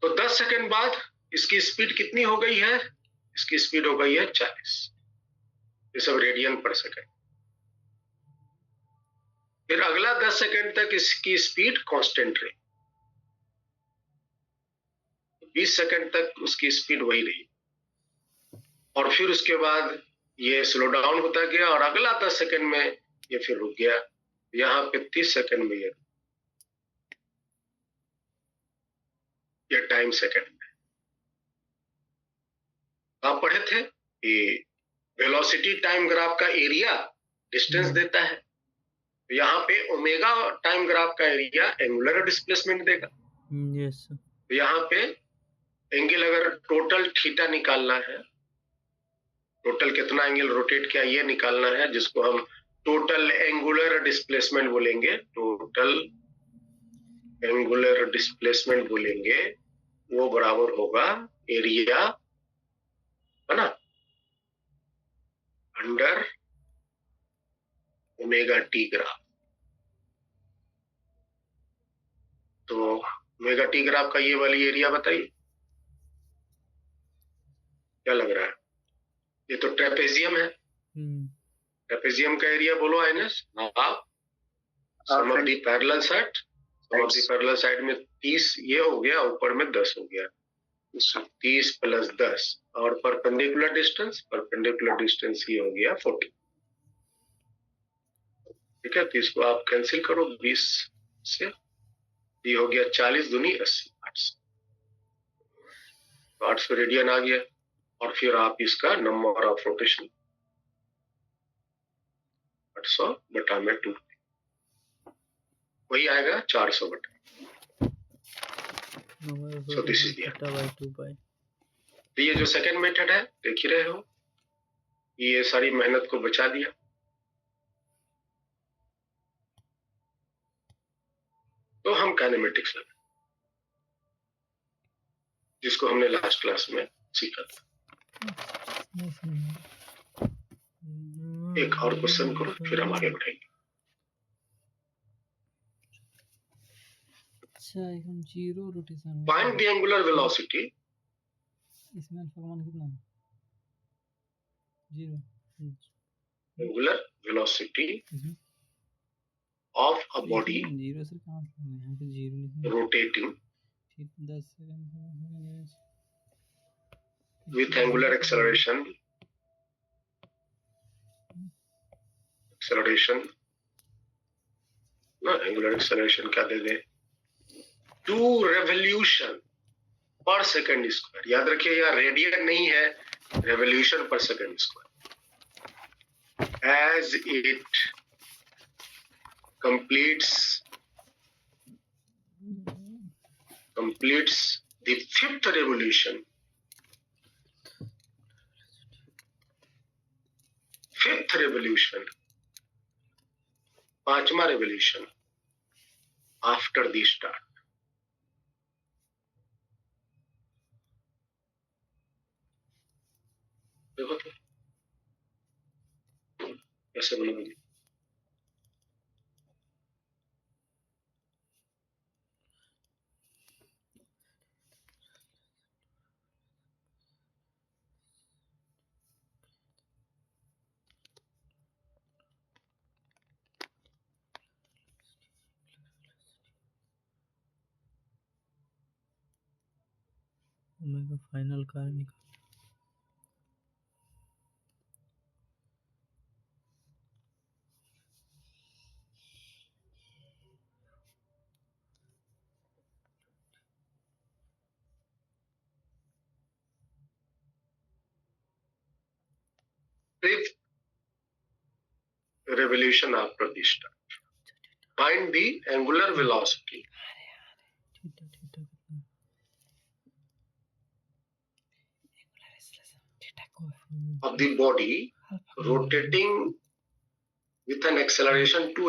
तो 10 सेकंड बाद इसकी स्पीड कितनी हो गई है? इसकी स्पीड हो गई है 40। ये सब रेडियन पर सेकंड। फिर अगला 10 सेकंड तक इसकी स्पीड कांस्टेंट रही, 20 सेकंड तक उसकी स्पीड वही रही और फिर उसके बाद ये स्लो डाउन होता गया और अगला 10 सेकंड में ये फिर रुक गया। यहाँ पे 30 सेकंड में ये टाइम सेकंड में। आप पढ़े थे कि वेलोसिटी टाइम ग्राफ का एरिया डिस्टेंस देता है, तो यहाँ पे ओमेगा टाइम ग्राफ का एरिया एंगुलर डिस्प्लेसमेंट देगा। यस तो यहाँ पे एंगल अगर टोटल थीटा निकालना है, टोटल कितना एंगल रोटेट किया ये निकालना है, जिसको हम टोटल एंगुलर डिस्प्लेसमेंट बोलेंगे, टोटल एंगुलर डिस्प्लेसमेंट बोलेंगे, वो बराबर होगा एरिया, है ना, अंडर ओमेगा टी ग्राफ। तो ओमेगा टी ग्राफ का ये वाली एरिया बताइए क्या लग रहा है? ये तो ट्रेपेजियम है। ट्रेपेजियम का एरिया बोलो आइनस। Half sum of the parallel set और पैरेलल साइड में 30 ये हो गया, ऊपर में 10 हो गया, 30 प्लस 10, और परपेंडिकुलर डिस्टेंस ये हो गया 40। ठीक है, तो इसको आप कैंसिल करो 20 से, ये हो गया 40 दूनी 80, 800 रेडियन आ गया। और फिर आप इसका नंबर ऑफ रोटेशन 800 बटा में 2, वही आएगा 400 बटा। So this is the तो ये जो सेकंड मेथड है, देख ही रहे हो, ये सारी मेहनत को बचा दिया। तो हम काइनेमेटिक्स लगे, जिसको हमने लास्ट क्लास में सीखा था। एक और क्वेश्चन करो, फिर हम आगे बढ़ेंगे। अच्छा, एकदम zero rotation. Find the angular velocity. इसमें अल्फा का मान कितना है? Zero. Angular velocity of a body zero से कहां से यहाँ पे जीरो लिखना rotating 10 second with angular acceleration ना, एंगुलर एक्सेलरेशन क्या दे दें, 2 रेवोल्यूशन पर सेकंड स्क्वायर। याद रखिए, यहाँ रेडियन नहीं है, revolution per second square. As it completes the 5th revolution, 5वां revolution after the start। देखो तो कैसे बनाओगे। ओमेगा फाइनल कार्य निकाल। Revolution after the start. Find the angular velocity of the body rotating with an acceleration 2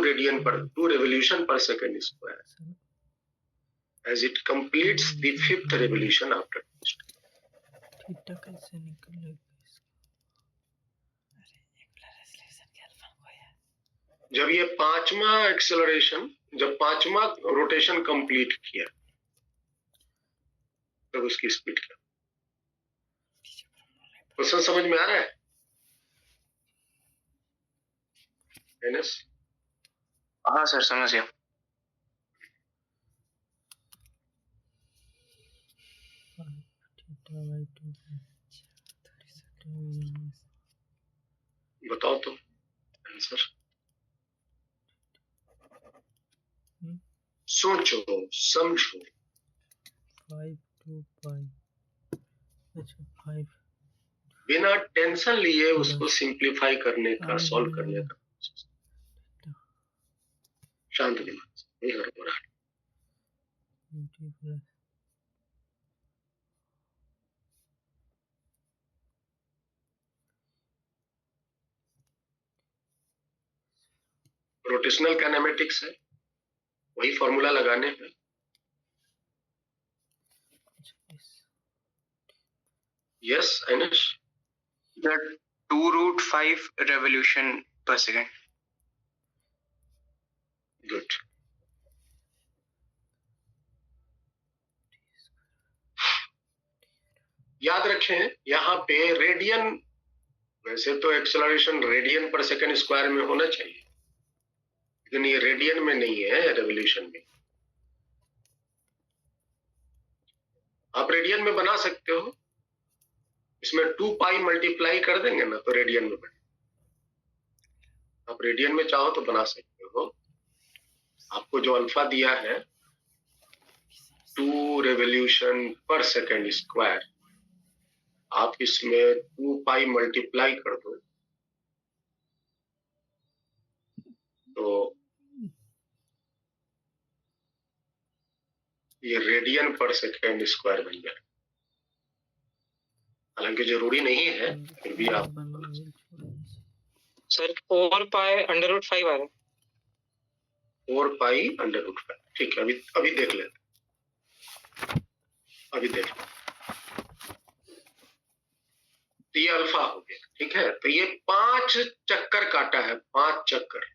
revolution per second square as it completes the 5th revolution after the start. Theta कैसे निकलेगा? जब ये 5वां acceleration, जब 5वां rotation complete किया, तब उसकी स्पीड क्या? क्वेश्चन समझ में आ रहा है? एनएस? हाँ सर, समझ गया। बताओ तो आंसर। सोचो, समझो। 5 2 5। अच्छा 5। बिना टेंशन लिए उसको सिंप्लीफाई करने का, सॉल्व करने का, शांत दिमाग से, नहीं हड़बड़ा। रोटेशनल काइनेमेटिक्स है, वही फॉर्मूला लगाने हैं। यस अनिश? 2√5 revolution per second. गुड। याद रखें, यहाँ पे रेडियन, वैसे तो acceleration radian per second square में होना चाहिए, लेकिन ये रेडियन में नहीं है, रेवोल्यूशन में। आप रेडियन में बना सकते हो, इसमें 2 पाई मल्टीप्लाई कर देंगे ना तो रेडियन में बने। आप रेडियन में चाहो तो बना सकते हो। आपको जो अल्फा दिया है 2 रेवोल्यूशन पर सेकेंड स्क्वायर, आप इसमें 2 पाई मल्टीप्लाई कर दो तो ये रेडियन पर सेकेंड स्क्वायर बन जाए। हालांकि जरूरी नहीं है, फिर भी आप सर 4 पाई अंडर रूट 5 आ रहा है। 4 पाई अंडर रूट 5, ठीक है। अभी देख लेते, अभी देख लेते। तो ये अल्फा हो गया, ठीक है। तो ये 5 चक्कर काटा है, 5 चक्कर,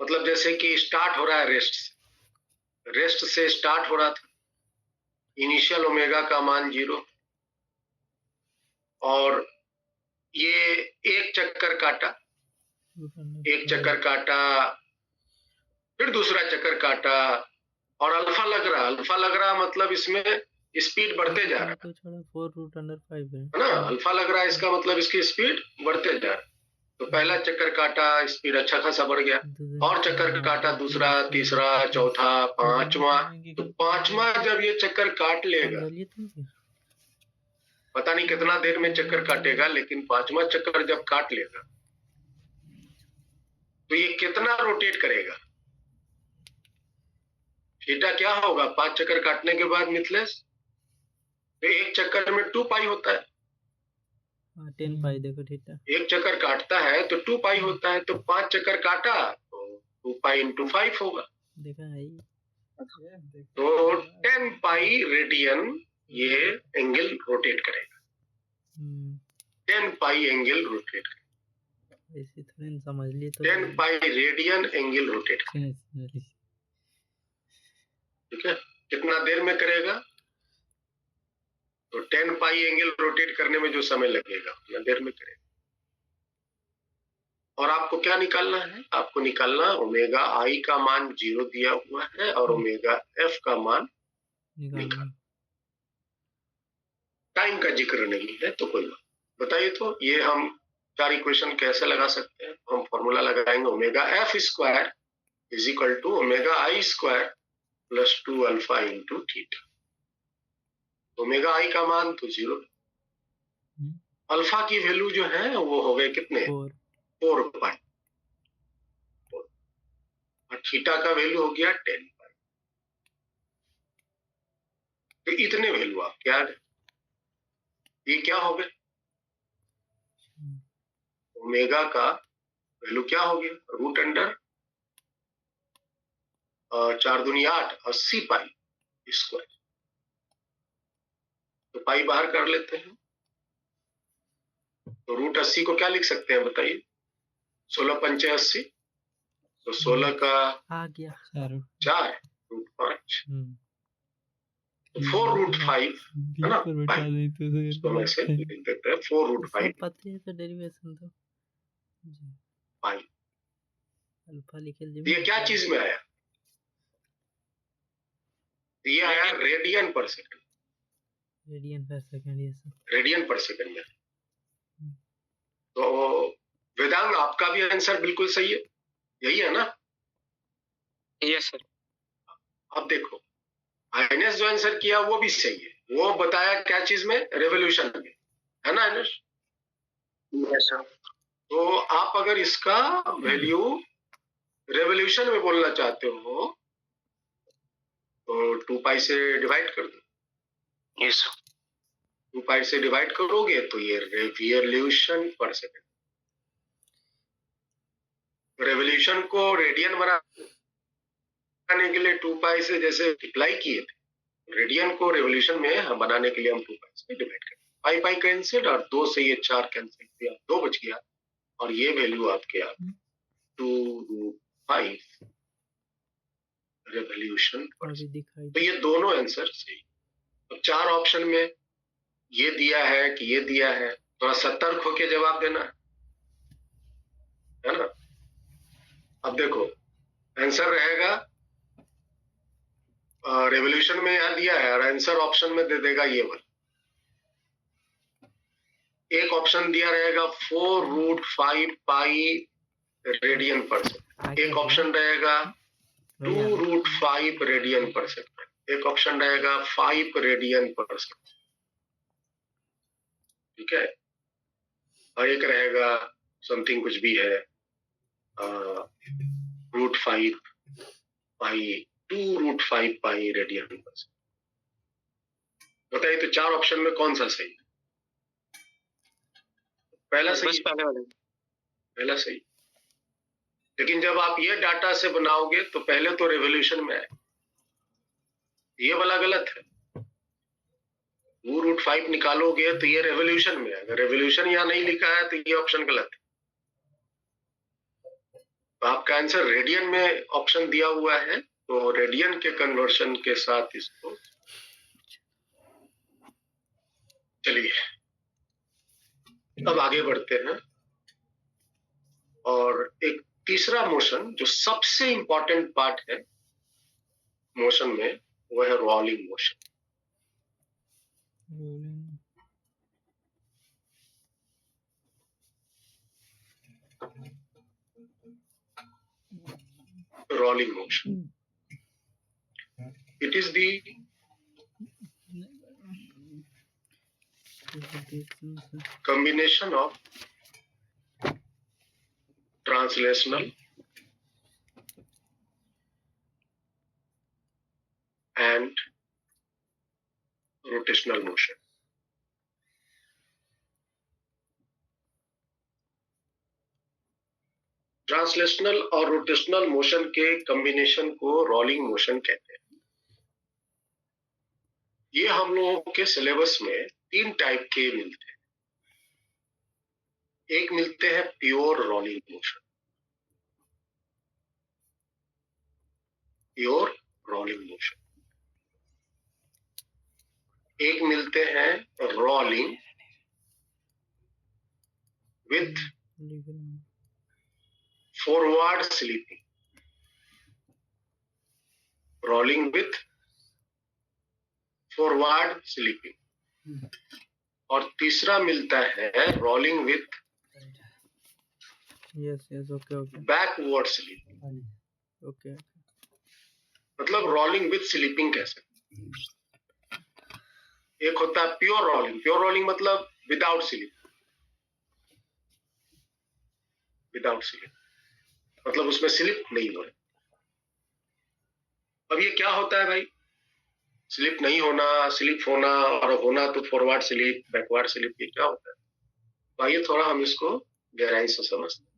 मतलब जैसे कि स्टार्ट हो रहा है रेस्ट से स्टार्ट हो रहा था। इनिशियल ओमेगा का मान 0, और ये एक चक्कर काटा, एक चक्कर काटा, फिर दूसरा चक्कर काटा, और अल्फा लग रहा मतलब इसमें स्पीड बढ़ते जा रहा है। तो थोड़ा 4 रूट अंडर 5 है ना, अल्फा लग रहा है, इसका मतलब इसकी स्पीड बढ़ते जा रहा है। तो पहला चक्कर काटा, स्पीड अच्छा खासा बढ़ गया, और चक्कर काटा, दूसरा, तीसरा, चौथा, पांचवा। तो पांचवा जब ये चक्कर काट लेगा, पता नहीं कितना देर में चक्कर काटेगा, लेकिन पांचवा चक्कर जब काट लेगा तो ये कितना रोटेट करेगा? थीटा क्या होगा 5 चक्कर काटने के बाद मिथलेश? तो एक चक्कर में 2 पाई होता है। 10 पाई देखो थीटा, एक चक्कर काटता है तो 2 पाई होता है, तो 5 चक्कर काटा तो 2 पाई इंटू 5 होगा, देखा है। तो 10 पाई रेडियन ये एंगल रोटेट करेगा। 10 पाई एंगल रोटेट करेगा, ऐसे थोड़ी समझ लिए तो 10 पाई रेडियन एंगल रोटेट करेगा, ठीक है। कितना देर में करेगा? तो 10 पाई एंगल रोटेट करने में जो समय लगेगा उतना देर में करेगा। और आपको क्या निकालना है? आपको निकालना ओमेगा आई का मान 0 दिया हुआ है और ओमेगा एफ का मान निकाल। टाइम का जिक्र नहीं है तो कोई बात। बताइए तो ये हम 4 इक्वेशन कैसे लगा सकते हैं? हम फॉर्मूला लगाएंगे omega f square is equal to omega i square plus 2 alpha into theta. Omega i का मान तो 0, अल्फा की वैल्यू जो है वो हो गए कितने? 4 पाई, और थीटा का वैल्यू हो गया 10 पाई। तो इतने वैल्यू आप क्या है? ये क्या हो गए? ओमेगा का वैल्यू क्या हो गया? रूट अंडर 4 दूनी 8, 80 पाई स्क्वायर। तो पाई बाहर कर लेते हैं, तो रूट 80 को क्या लिख सकते हैं बताइए? 16 पंचे 80, तो 16 का आ गया 4 रूट 5, तो 4 रूट 5 है ना, तो मैं से लिख देते हैं 4 रूट 5 पता है तो डेरिवेशन तो पाई। अल्फा लिख ले। ये क्या चीज में आया? ये आया radian per second, radian per second, ये सब रेडियन पर सेकंड में। तो वेदांग आपका भी आंसर बिल्कुल सही है, यही है ना? Yes sir. अब देखो आइनेस जो आंसर किया वो भी सही है, वो बताया क्या चीज में? रेवोल्यूशन में, है ना आइनेस? Yes sir. तो आप अगर इसका वैल्यू रेवोल्यूशन में बोलना चाहते हो तो 2 पाई से डिवाइड कर दो। यस 2 पाई से डिवाइड करोगे तो ये रेवोल्यूशन पर सेकंड। रेवोल्यूशन को रेडियन बनाने के लिए 2 पाई से जैसे मल्टीप्लाई किए थे, रेडियन को रेवोल्यूशन में हम बनाने के लिए हम 2 पाई से डिवाइड करें। पाई पाई कैंसिल, और 2 से ये 4 कैंसिल किया, 2 बच गया, और ये वैल्यू आपके 2 रूट 5 रेवोल्यूशन पर। तो ये दोनों आंसर सही। अब 4 ऑप्शन में ये दिया है कि ये दिया है, थोड़ा सतर्क होके जवाब देना है ना। अब देखो आंसर रहेगा रेवोल्यूशन में यहाँ दिया है और आंसर ऑप्शन में दे देगा ये वाला। एक ऑप्शन दिया रहेगा 4√5 रेडियन पर सेकंड, एक ऑप्शन रहेगा 2√5 रेडियन पर सेकंड, एक ऑप्शन रहेगा 5 रेडियन पर सेकंड, ठीक है, और एक रहेगा समथिंग कुछ भी है √5 पाई 2√5 पाई रेडियन पर सेकंड। बताइए तो चार ऑप्शन में कौन सा सही है? पहला सही, पहला सही। लेकिन जब आप ये डाटा से बनाओगे तो पहले तो रेवोल्यूशन में आए, ये वाला गलत है। 2√5 निकालोगे तो ये रेवोल्यूशन में है, अगर रेवोल्यूशन यहाँ नहीं लिखा है तो ये ऑप्शन गलत है। तो आपका आंसर रेडियन में ऑप्शन दिया हुआ है, तो रेडियन के कन्वर्शन के साथ इसको चलिए अब आगे बढ़ते हैं। और एक तीसरा मोशन जो सबसे इंपॉर्टेंट पार्ट है मोशन में, वो है rolling motion. Rolling motion. It is the combination of translational and rotational motion. Translational और रोटेशनल मोशन के कॉम्बिनेशन को रोलिंग मोशन कहते हैं। ये हम लोगों के सिलेबस में 3 टाइप के मिलते हैं। एक मिलते हैं pure rolling motion, pure rolling motion. एक मिलते हैं rolling with forward sleeping, rolling with forward sleeping. और तीसरा मिलता है rolling with backward sleeping. Okay, मतलब रोलिंग विथ स्लीपिंग कह सकते। एक होता है प्योर रोलिंग, प्योर रोलिंग मतलब विदाउट स्लीप, विदाउट स्लीप मतलब उसमें स्लिप नहीं हो रही। अब ये क्या होता है भाई, स्लिप नहीं होना, स्लिप होना, और होना तो फॉरवर्ड स्लिप बैकवर्ड स्लिप, ये क्या होता है? तो आइए थोड़ा हम इसको गहराई से समझते हैं।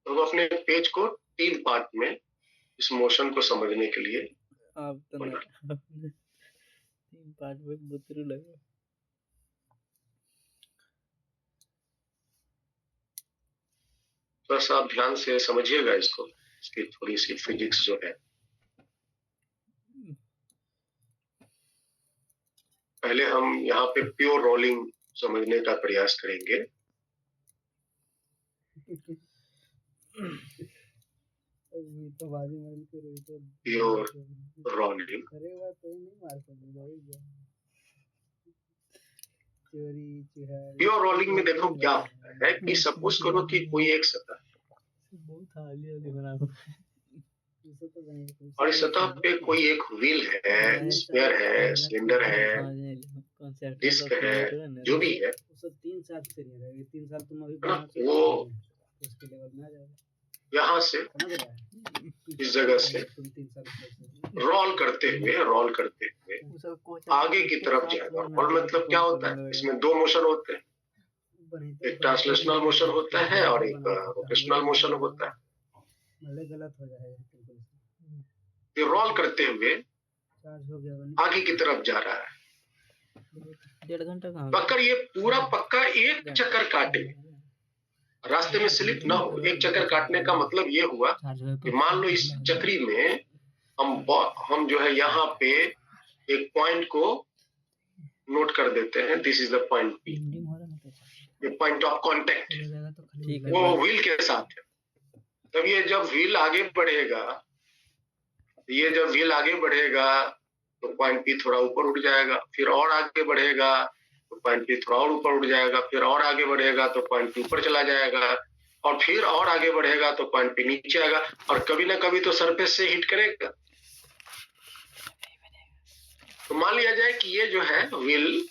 तो अपने पेज को 3 पार्ट में इस मोशन को समझने के लिए आप तो 3 पार्ट में बुतरू लगे। थोड़ा सा आप ध्यान से समझिएगा इसको, इसकी थोड़ी सी फिजिक्स जो है। पहले हम यहाँ पे प्योर रोलिंग समझने का प्रयास करेंगे। प्योर रोलिंग, प्योर रोलिंग में देखो क्या होता है कि सपोज करो कि कोई एक सतह और इस सतह पे कोई एक व्हील है, स्फीयर है, सिलेंडर है, डिस्क है, जो भी है, 3 साल वो यहाँ से इस जगह से रोल करते हुए आगे की तरफ जाएगा। और मतलब क्या होता है, इसमें 2 मोशन होते हैं, एक ट्रांसलेशनल मोशन होता है और एक रोटेशनल मोशन होता है। ये रोल करते हुए आगे की तरफ जा रहा है। 1.5 घंटा का पकड़ ये पूरा पक्का एक चक्कर काटे, रास्ते में स्लिप ना हो। एक चक्कर काटने का मतलब ये हुआ कि मान लो इस चक्री में हम जो है यहाँ पे एक पॉइंट को नोट कर देते हैं, this is the point P, ये पॉइंट ऑफ कांटेक्ट वो व्हील के साथ है। तब ये जब व्हील आगे बढ़ेगा ये जब व्हील आगे बढ़ेगा तो पॉइंट पी थोड़ा ऊपर उठ जाएगा, फिर और आगे बढ़ेगा तो पॉइंट पी थोड़ा और ऊपर उठ जाएगा, फिर और आगे बढ़ेगा तो पॉइंट पी ऊपर चला जाएगा, और फिर और आगे बढ़ेगा तो पॉइंट पी नीचे आएगा, और कभी ना कभी तो सरफेस से हिट करेगा। तो मान लिया जाए कि ये जो है व्हील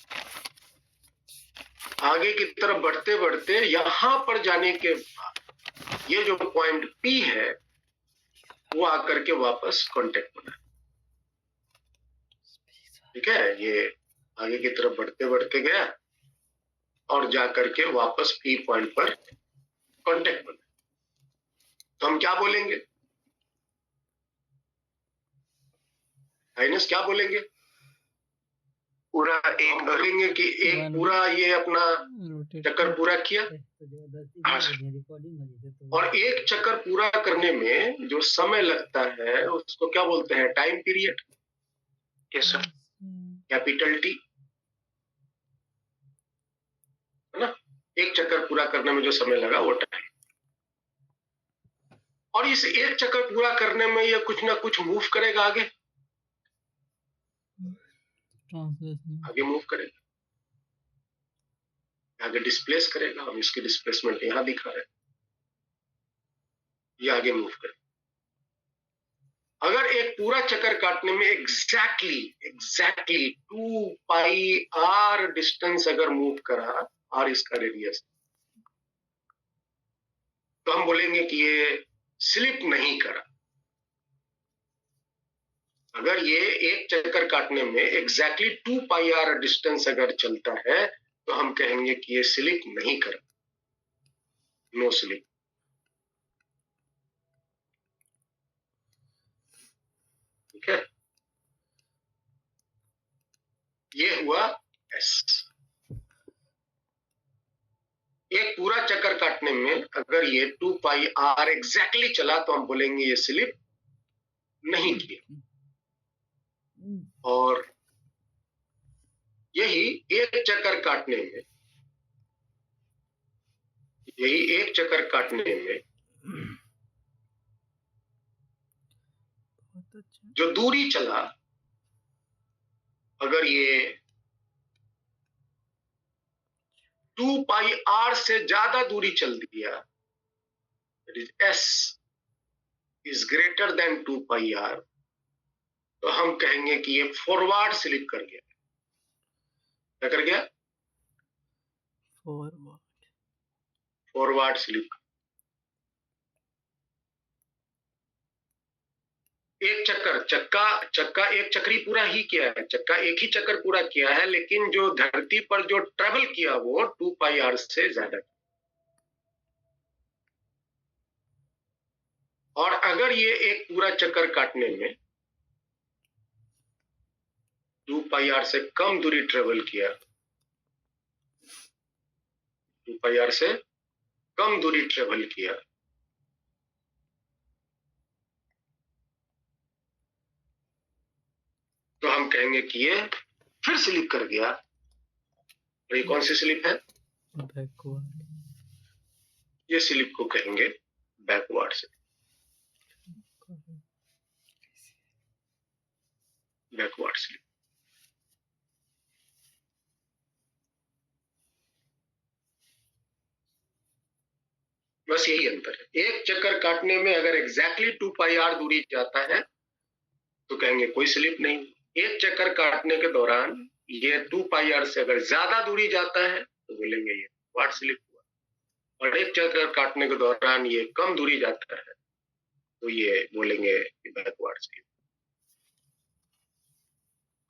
आगे की तरफ बढ़ते बढ़ते यहां पर जाने के बाद ये जो पॉइंट पी है वो आकर के वापस कांटेक्ट बना। ठीक है, ये आगे की तरफ बढ़ते बढ़ते गया और जाकर के वापस पी पॉइंट पर कांटेक्ट बना। तो हम क्या बोलेंगे हाइनेस, क्या बोलेंगे? पूरा हम बोलेंगे कि एक पूरा ये अपना चक्कर पूरा किया, और एक चक्कर पूरा करने में जो समय लगता है उसको क्या बोलते हैं? Time period. Yes sir. Capital T, है ना? एक चक्कर पूरा करने में जो समय लगा वो टाइम। और इस एक चक्कर पूरा करने में ये कुछ ना कुछ मूव करेगा आगे, आगे मूव करेगा, आगे डिस्प्लेस करेगा। हम इसकी डिस्प्लेसमेंट यहां दिखा रहे हैं, ये आगे मूव करेगा। अगर एक पूरा चक्कर काटने में एग्जैक्टली 2 पाई आर डिस्टेंस अगर मूव करा, आर इसका रेडियस, तो हम बोलेंगे कि ये स्लिप नहीं करा। अगर ये एक चक्कर काटने में एग्जैक्टली 2 पाई आर डिस्टेंस अगर चलता है तो हम कहेंगे कि ये स्लिप नहीं करा, नो स्लिप। ठीक है, ये हुआ एस। एक पूरा चक्कर काटने में अगर ये 2 पाई आर एग्जैक्टली चला तो हम बोलेंगे ये स्लिप नहीं किया। और यही एक चक्कर काटने में, जो दूरी चला, अगर ये 2 पाई आर से ज्यादा दूरी चल दिया, that is s is greater than 2 pi r, तो हम कहेंगे कि ये फॉरवर्ड स्लिप कर गया। क्या कर गया? Forward slip. एक चक्का एक चक्री पूरा ही किया है, चक्का एक ही चक्कर पूरा किया है, लेकिन जो धरती पर जो ट्रेवल किया वो 2 पाई आर से ज्यादा। और अगर ये एक पूरा चक्कर काटने में 2 पाई आर से कम दूरी ट्रेवल किया, 2 पाई आर से कम दूरी ट्रेवल किया, तो हम कहेंगे कि ये फिर स्लिप कर गया। और ये कौन सी स्लिप है? बैकवर्ड। ये स्लिप को कहेंगे बैकवर्ड स्लिप। Backward slip. बस यही अंतर है। एक चक्कर काटने में अगर एग्जैक्टली 2 पाई आर दूरी जाता है तो कहेंगे कोई स्लिप नहीं। एक चक्कर काटने के दौरान ये 2 पाई आर से अगर ज्यादा दूरी जाता है तो बोलेंगे ये वाट स्लिप हुआ। और एक चक्कर काटने के दौरान ये कम दूरी जाता है तो ये बोलेंगे बैकवर्ड स्लिप।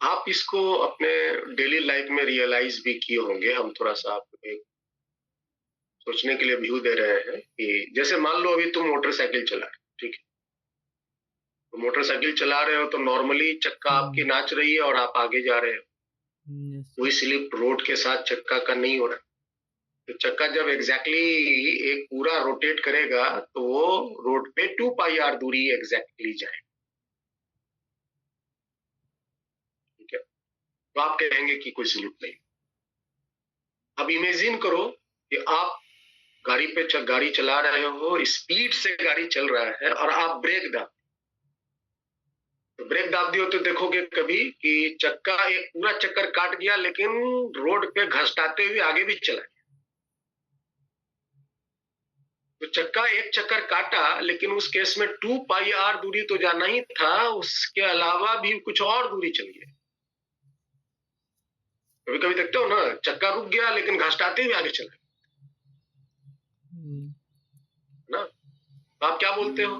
आप इसको अपने डेली लाइफ में रियलाइज भी किए होंगे। हम थोड़ा सा आपको एक सोचने के लिए व्यू दे रहे हैं कि जैसे मान लो अभी तुम मोटरसाइकिल चला रहे, ठीक है, तो मोटरसाइकिल चला रहे हो तो नॉर्मली चक्का आपकी नाच रही है और आप आगे जा रहे हो। कोई स्लिप रोड के साथ चक्का का नहीं हो रहा। तो चक्का जब एग्जैक्टली एक पूरा रोटेट करेगा तो वो रोड पे 2 पाई आर दूरी एग्जैक्टली जाए। ठीक है, तो आप कहेंगे कि कोई स्लिप नहीं। अब इमेजिन करो कि आप गाड़ी चला रहे हो, स्पीड से गाड़ी चल रहा है और आप ब्रेक दाब, तो ब्रेक दाब दियो तो देखोगे कभी कि चक्का एक पूरा चक्कर काट गया लेकिन रोड पे घसटाते हुए आगे भी चला गया। तो चक्का एक चक्कर काटा लेकिन उस केस में 2 पाई आर दूरी तो जाना ही था, उसके अलावा भी कुछ और दूरी चल गई। कभी कभी देखते हो ना, चक्का रुक गया लेकिन घसटाते हुए आगे चला गया ना। तो आप क्या बोलते हो?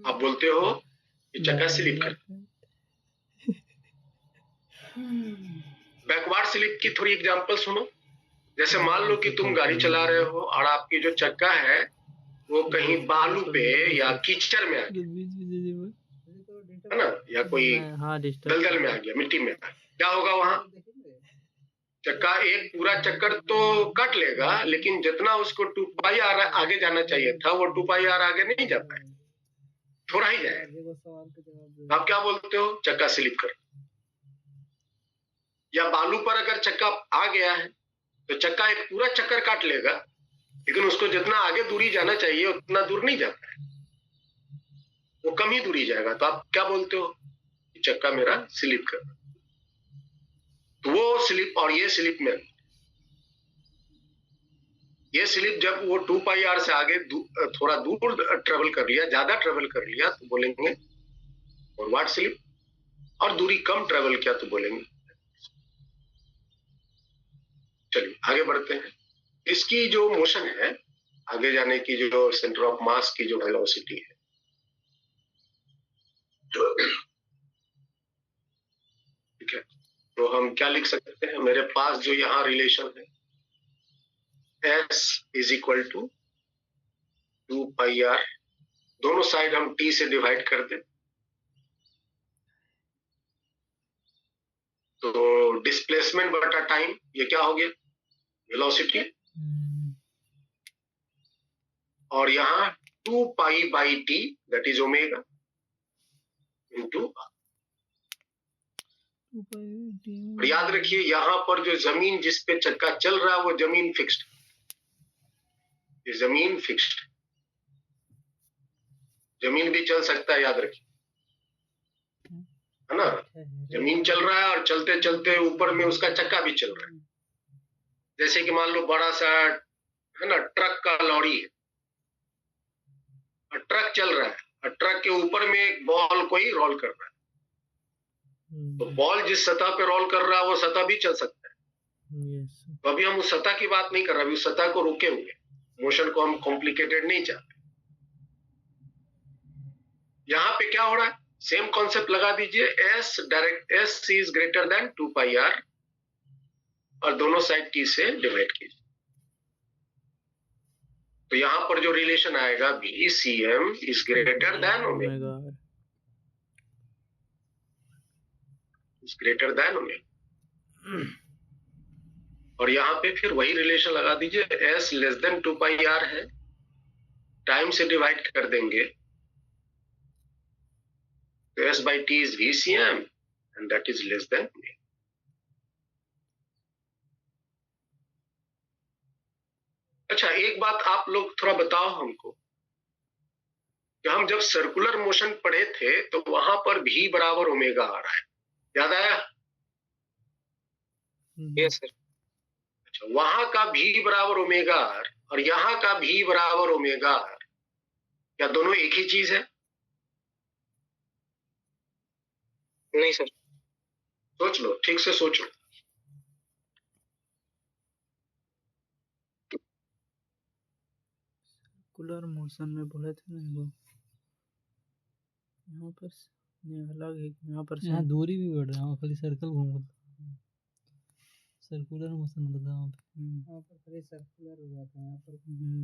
आप बोलते हो कि चक्का स्लिप कर। बैकवर्ड स्लिप की थोड़ी एग्जांपल सुनो। जैसे मान लो कि तुम गाड़ी चला रहे हो और आपकी जो चक्का है वो कहीं बालू पे या कीचड़ में आ गया, है ना, या कोई दलदल में आ गया, मिट्टी में आ गया, क्या होगा वहां? चक्का एक पूरा चक्कर तो कट लेगा लेकिन जितना उसको 2 पाई आर आगे जाना चाहिए था वो 2 पाई आर आगे नहीं जा पाए, थोड़ा ही जाएगा। आप क्या बोलते हो? चक्का स्लिप कर। या बालू पर अगर चक्का आ गया है तो चक्का एक पूरा चक्कर काट लेगा लेकिन उसको जितना आगे दूरी जाना चाहिए उतना दूर नहीं जाता है, वो कम ही दूरी जाएगा। तो आप क्या बोलते हो? कि चक्का मेरा स्लिप कर। तो वो स्लिप और ये स्लिप में, ये स्लिप जब वो 2 पाई आर से आगे थोड़ा दूर ट्रेवल कर लिया, ज्यादा ट्रेवल कर लिया तो बोलेंगे फॉरवर्ड स्लिप, और दूरी कम ट्रेवल किया तो बोलेंगे। चलिए आगे बढ़ते हैं। इसकी जो मोशन है, आगे जाने की जो सेंटर ऑफ मास की जो वेलोसिटी है, ठीक है, तो हम क्या लिख सकते हैं? मेरे पास जो यहाँ रिलेशन है S is equal to 2 pi r, दोनों साइड हम T से डिवाइड कर दें तो डिस्प्लेसमेंट बटा टाइम, ये क्या हो गया? वेलोसिटी। और यहाँ 2 pi by T that is omega into. याद रखिए यहाँ पर जो जमीन जिस पे चक्का चल रहा है वो जमीन फिक्स्ड, ये जमीन फिक्स्ड, जमीन भी चल सकता है, याद रखिए, है ना। जमीन चल रहा है और चलते चलते ऊपर में उसका चक्का भी चल रहा है। जैसे कि मान लो बड़ा सा, है ना, ट्रक का लॉरी है और ट्रक चल रहा है और ट्रक के ऊपर में एक बॉल कोई रोल कर रहा है, तो बॉल जिस सतह पे रोल कर रहा है वो सतह भी चल सकता है। तो अभी हम उस सतह की बात नहीं कर रहे, अभी उस सतह को रोके हुए, मोशन को हम कॉम्प्लिकेटेड नहीं चाहते। यहाँ पे क्या हो रहा है? सेम कॉन्सेप्ट लगा दीजिए, S direct, S is greater than 2 pi r और दोनों साइड T से डिवाइड कीजिए। तो यहाँ पर जो रिलेशन आएगा VCM is greater than omega, is greater than omega. और यहाँ पे फिर वही रिलेशन लगा दीजिए, S less than 2 pi r है, टाइम से डिवाइड कर देंगे तो S by T is VCM and that is less than omega. अच्छा, एक बात आप लोग थोड़ा बताओ हमको कि हम जब सर्कुलर मोशन पढ़े थे तो वहां पर V बराबर ओमेगा आ रहा है, याद आया? Yes sir. अच्छा, वहां का V बराबर ओमेगा आर और यहाँ का V बराबर ओमेगा आर, क्या दोनों एक ही चीज है? नहीं सर। सोच लो, ठीक से सोचो। सर्कुलर मोशन में बोले थे ना वो, यहाँ पर ये अलग है, यहाँ पर यहाँ दूरी भी बढ़ रहा है, खाली सर्कल घूम, सर्कुलर मोशन बता यहाँ पर खाली सर्कुलर हो जाता है, यहाँ पर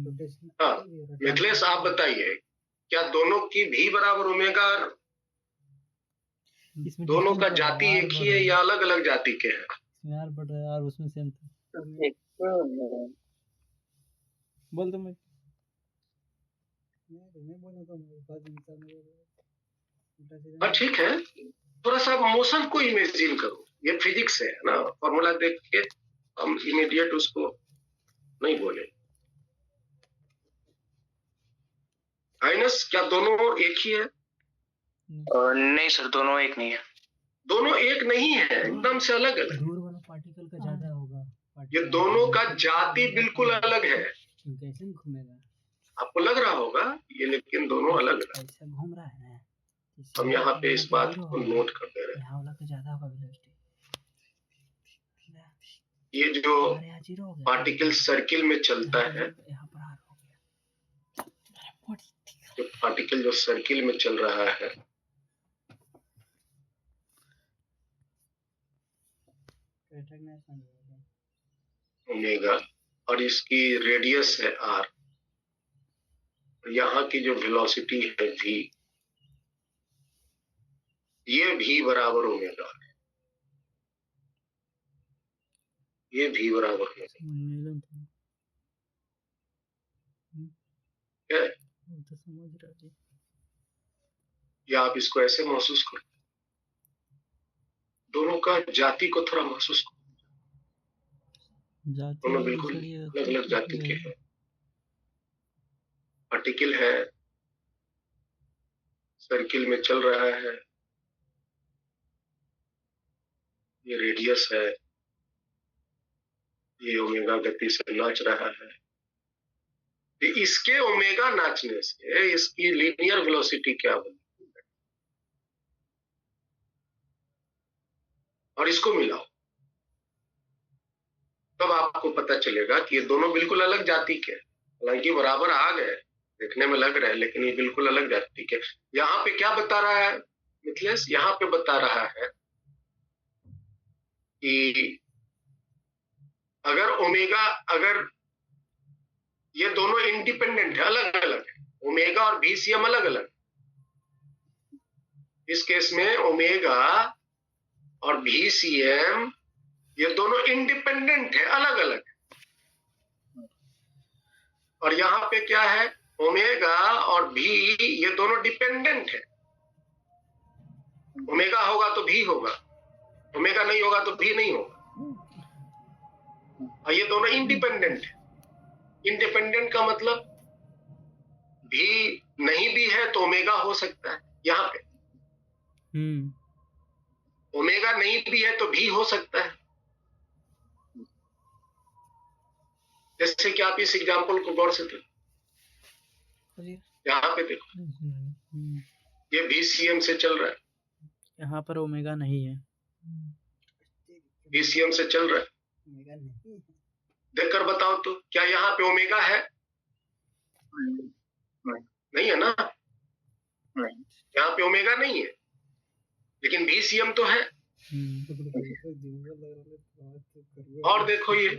रोटेशन। हाँ, मिथिलेश आप बताइए, क्या दोनों की V बराबर ओमेगा आर, दोनों का जाति एक ही है या अलग अलग जाति के हैं? इसमें आर बढ़ रहा है, आर उसमें सेम था। बोल तो मैं हाँ ठीक है, थोड़ा सा मोशन को इमेजिन करो, ये फिजिक्स है ना, फॉर्मूला देख के हम इमीडिएट उसको नहीं बोले। आइनस, क्या दोनों एक ही है? नहीं सर, दोनों एक नहीं है। दोनों एक नहीं है, एकदम से अलग अलग। दूर वाला पार्टिकल का ज्यादा होगा। ये दोनों का जाति बिल्कुल अलग है। कैसे घूमेगा? आपको लग रहा होगा ये, लेकिन दोनों अलग अलग। ऐसा घूम रहा है। हम यहाँ पे इस बात को नोट कर दे रहे हैं। यहाँ वाला का ज्यादा होगा वेलोसिटी। ये जो पार्टिकल सर्किल में चलता है, यहाँ पर आर हो गया। जो पार्टिकल जो सर्किल में चल रहा है, ओमेगा, और इसकी रेडियस है आर, यहाँ की जो वेलोसिटी है v, ये v बराबर ओमेगा है। ये v बराबर ओमेगा है। तो समझ रहा जी। या आप इसको ऐसे महसूस करो, दोनों का जाति को थोड़ा महसूस करो। दोनों बिल्कुल अलग अलग जाति के हैं। पार्टिकल है, सर्किल में चल रहा है, ये रेडियस है, ये ओमेगा गति से नाच रहा है। इसके ओमेगा नाचने से इसकी लीनियर वेलोसिटी क्या बनी, और इसको मिलाओ, तब आपको पता चलेगा कि ये दोनों बिल्कुल अलग जाति के, हालांकि बराबर आ गए, देखने में लग रहा है, लेकिन ये बिल्कुल अलग जाति के। यहाँ पे क्या बता रहा है मिथिलेश? यहाँ पे बता रहा है कि अगर ओमेगा, अगर ये दोनों इंडिपेंडेंट है, अलग अलग है, ओमेगा और VCM अलग अलग, इस केस में ओमेगा और VCM ये दोनों इंडिपेंडेंट है, अलग अलग। और यहाँ पे क्या है, ओमेगा और V ये दोनों डिपेंडेंट है। ओमेगा होगा तो V होगा, ओमेगा नहीं होगा तो V नहीं होगा। और ये दोनों इंडिपेंडेंट है। इंडिपेंडेंट का मतलब V नहीं भी है तो ओमेगा हो सकता है। यहाँ पे ओमेगा नहीं भी है तो V हो सकता है। जैसे कि आप इस एग्जाम्पल को गौर से देखो, यहाँ पे देखो, ये VCM से चल रहा है, यहाँ पर ओमेगा नहीं है, VCM से चल रहा है। देखकर बताओ तो, क्या यहाँ पे ओमेगा है? नहीं है ना, यहाँ पे ओमेगा नहीं है, लेकिन VCM तो है। और देखो ये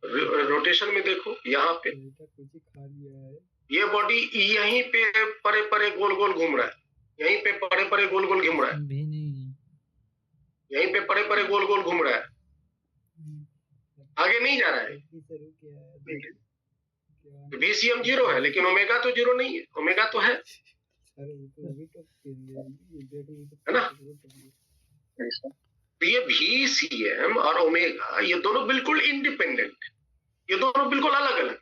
रोटेशन में देखो, यहाँ पे ये बॉडी यहीं पे परे परे गोल गोल घूम रहा है, यहीं पे परे परे गोल गोल घूम रहा है, यहीं पे परे परे गोल गोल घूम रहा है, आगे नहीं जा रहा है। VCM 0 है, लेकिन ओमेगा तो 0 नहीं है, ओमेगा तो है ना। तो ये VCM और ओमेगा ये दोनों बिल्कुल इंडिपेंडेंट, ये दोनों बिल्कुल अलग अलग।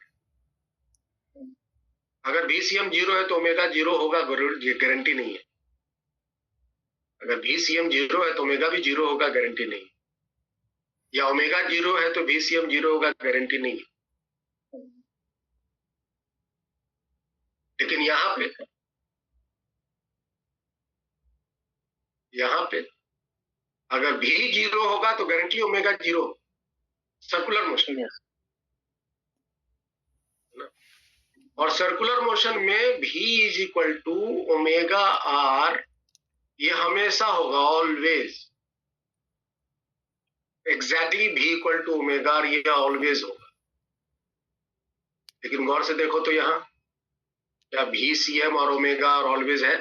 अगर VCM 0 है तो ओमेगा 0 होगा, ये गारंटी नहीं है। अगर VCM 0 है तो ओमेगा भी 0 होगा, गारंटी नहीं है। या ओमेगा 0 है तो VCM 0 होगा, गारंटी नहीं है। लेकिन यहाँ पे अगर V 0 होगा तो गारंटी ओमेगा 0, सर्कुलर मोशन। और सर्कुलर मोशन में V is equal to omega R, ये हमेशा होगा, always exactly V equal to omega R, ये ऑलवेज होगा। लेकिन गौर से देखो तो यहाँ क्या VCM और ओमेगा और ऑलवेज है?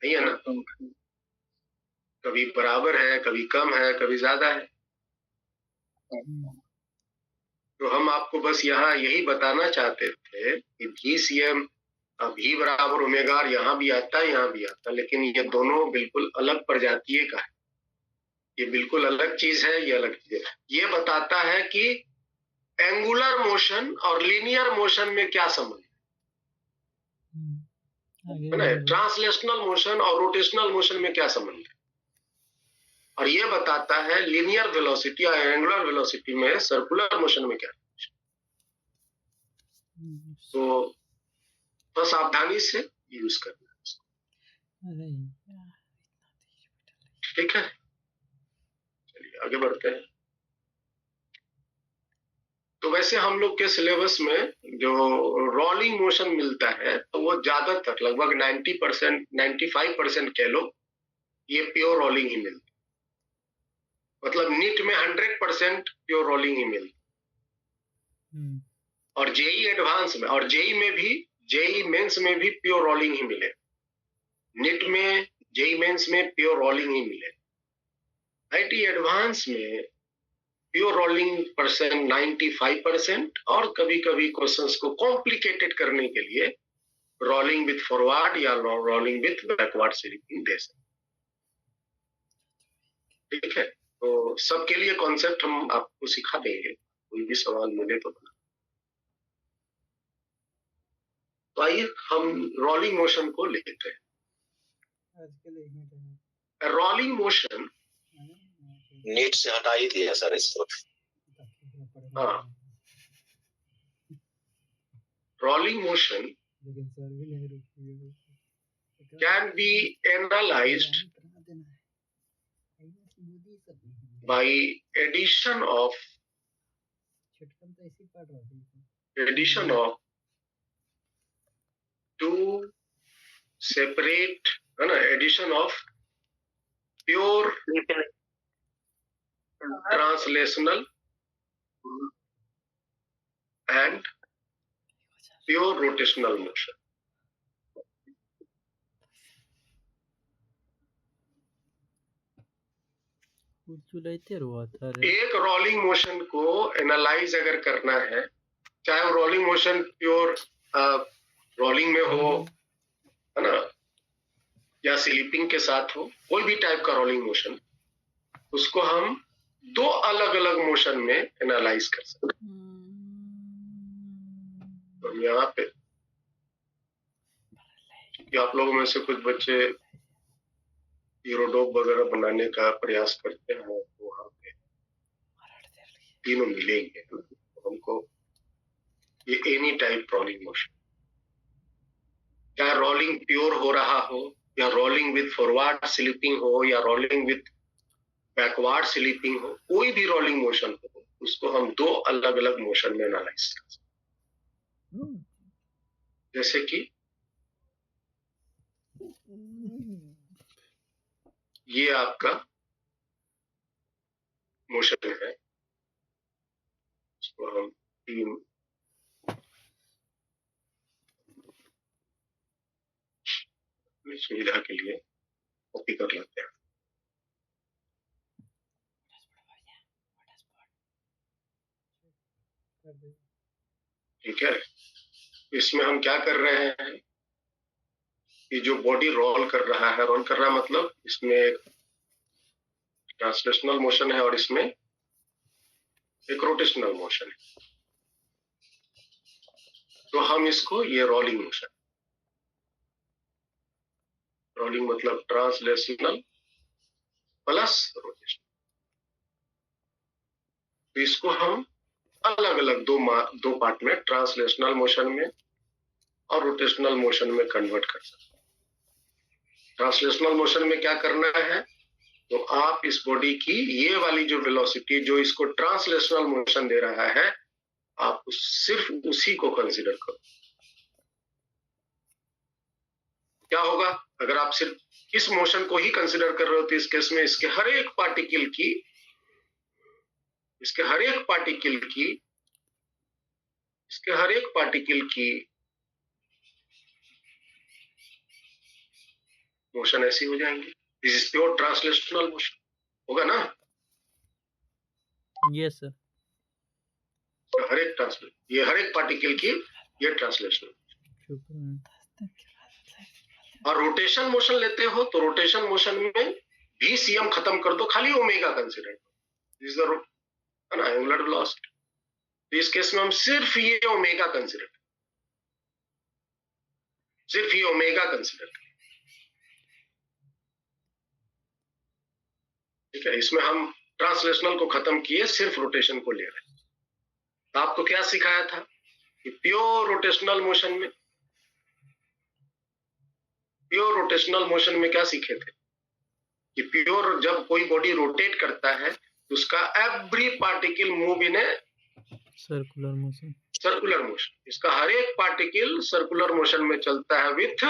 नहीं है ना, कभी बराबर है, कभी कम है, कभी ज्यादा है। तो हम आपको बस यहाँ यही बताना चाहते थे कि VCM V बराबर ओमेगा और यहाँ भी आता है, यहाँ भी आता है, लेकिन ये दोनों बिल्कुल अलग प्रजातीय का है, ये बिल्कुल अलग चीज है, ये अलग चीज है। ये बताता है कि एंगुलर मोशन और लीनियर मोशन में क्या संबंध है। आगे है ना। बढ़ो। ट्रांसलेशनल मोशन और रोटेशनल मोशन में क्या संबंध है, और ये बताता है लीनियर वेलोसिटी और एंगुलर वेलोसिटी में सर्कुलर मोशन में क्या। तो बस सावधानी से यूज करना, अरे यार, ठीक है। चलिए आगे बढ़ते हैं। तो वैसे हम लोग के सिलेबस में जो रोलिंग मोशन मिलता है तो वो ज्यादातर लगभग 90%, 95% कह लो, ये प्योर रोलिंग ही मिलता है। मतलब नीट में 100% प्योर रोलिंग ही मिलता है। और जेई एडवांस में और जेई में भी, जेई मेंस में भी प्योर रोलिंग ही मिले। नीट में, जेई मेंस में प्योर रोलिंग ही मिले। आईटी एडवांस में प्योर रोलिंग परसेंट 95%, और कभी कभी क्वेश्चंस को कॉम्प्लिकेटेड करने के लिए रोलिंग विथ फॉरवर्ड या रोलिंग विथ बैकवर्ड स्लिपिंग दे सकते, ठीक है। तो सबके लिए कॉन्सेप्ट हम आपको सिखा देंगे, कोई भी सवाल मिले तो बना। तो आइए हम रोलिंग मोशन को लेते हैं। रोलिंग मोशन नीट से हटा ही दिया सर इसको। हाँ, rolling motion can be analyzed by addition of two separate, है ना, addition of pure translational and pure rotational motion. एक रोलिंग मोशन को एनालाइज अगर करना है, चाहे वो रोलिंग मोशन प्योर रोलिंग में हो, है ना, या स्लीपिंग के साथ हो, कोई भी टाइप का रोलिंग मोशन, उसको हम दो अलग अलग मोशन में एनालाइज कर सकते हैं। तो यहाँ पे आप लोगों में से कुछ बच्चे यूरोडोप वगैरह बनाने का प्रयास करते हैं, तो वहाँ पे तीनों मिलेंगे। तो हमको ये एनी टाइप रोलिंग मोशन, चाहे रोलिंग प्योर हो रहा हो, या रोलिंग विथ फॉरवर्ड स्लिपिंग हो, या रोलिंग विथ बैकवर्ड स्लिपिंग हो, कोई भी रोलिंग मोशन हो, उसको हम दो अलग अलग मोशन में एनालाइज कर सकते हैं। जैसे कि ये आपका मोशन है, इसको हम तीन सुविधा के लिए कॉपी कर लेते हैं। ठीक है, इसमें हम क्या कर रहे हैं, ये जो बॉडी रोल कर रहा है, रोल कर रहा है मतलब इसमें एक ट्रांसलेशनल मोशन है और इसमें एक रोटेशनल मोशन है। तो हम इसको, ये रोलिंग मोशन, रोलिंग मतलब ट्रांसलेशनल प्लस रोटेशनल, तो इसको हम अलग अलग दो पार्ट में, ट्रांसलेशनल मोशन में और रोटेशनल मोशन में कन्वर्ट कर सकते हैं। ट्रांसलेशनल मोशन में क्या करना है, तो आप इस बॉडी की ये वाली जो वेलोसिटी जो इसको ट्रांसलेशनल मोशन दे रहा है, आप सिर्फ उसी को कंसीडर करो। क्या होगा अगर आप सिर्फ इस मोशन को ही कंसीडर कर रहे हो, तो इस केस में इसके हर एक पार्टिकल की मोशन ऐसी हो जाएंगी। This is pure translational motion, होगा ना? Yes sir. ये हर एक पार्टिकल की ये ट्रांसलेशनल। और रोटेशन मोशन लेते हो तो रोटेशन मोशन में भी सीएम खत्म कर दो, खाली ओमेगा कंसीडर करो। This is the angular velocity. तो इस केस में हम सिर्फ ये ओमेगा कंसीडर। सिर्फ ये ओमेगा कंसिडर करें। ठीक है, इसमें हम ट्रांसलेशनल को खत्म किए, सिर्फ रोटेशन को ले रहे हैं। तो आपको क्या सिखाया था कि प्योर रोटेशनल मोशन में क्या सीखे थे कि प्योर जब कोई बॉडी रोटेट करता है तो उसका every particle move in a circular motion, इसका हर एक पार्टिकल सर्कुलर मोशन में चलता है with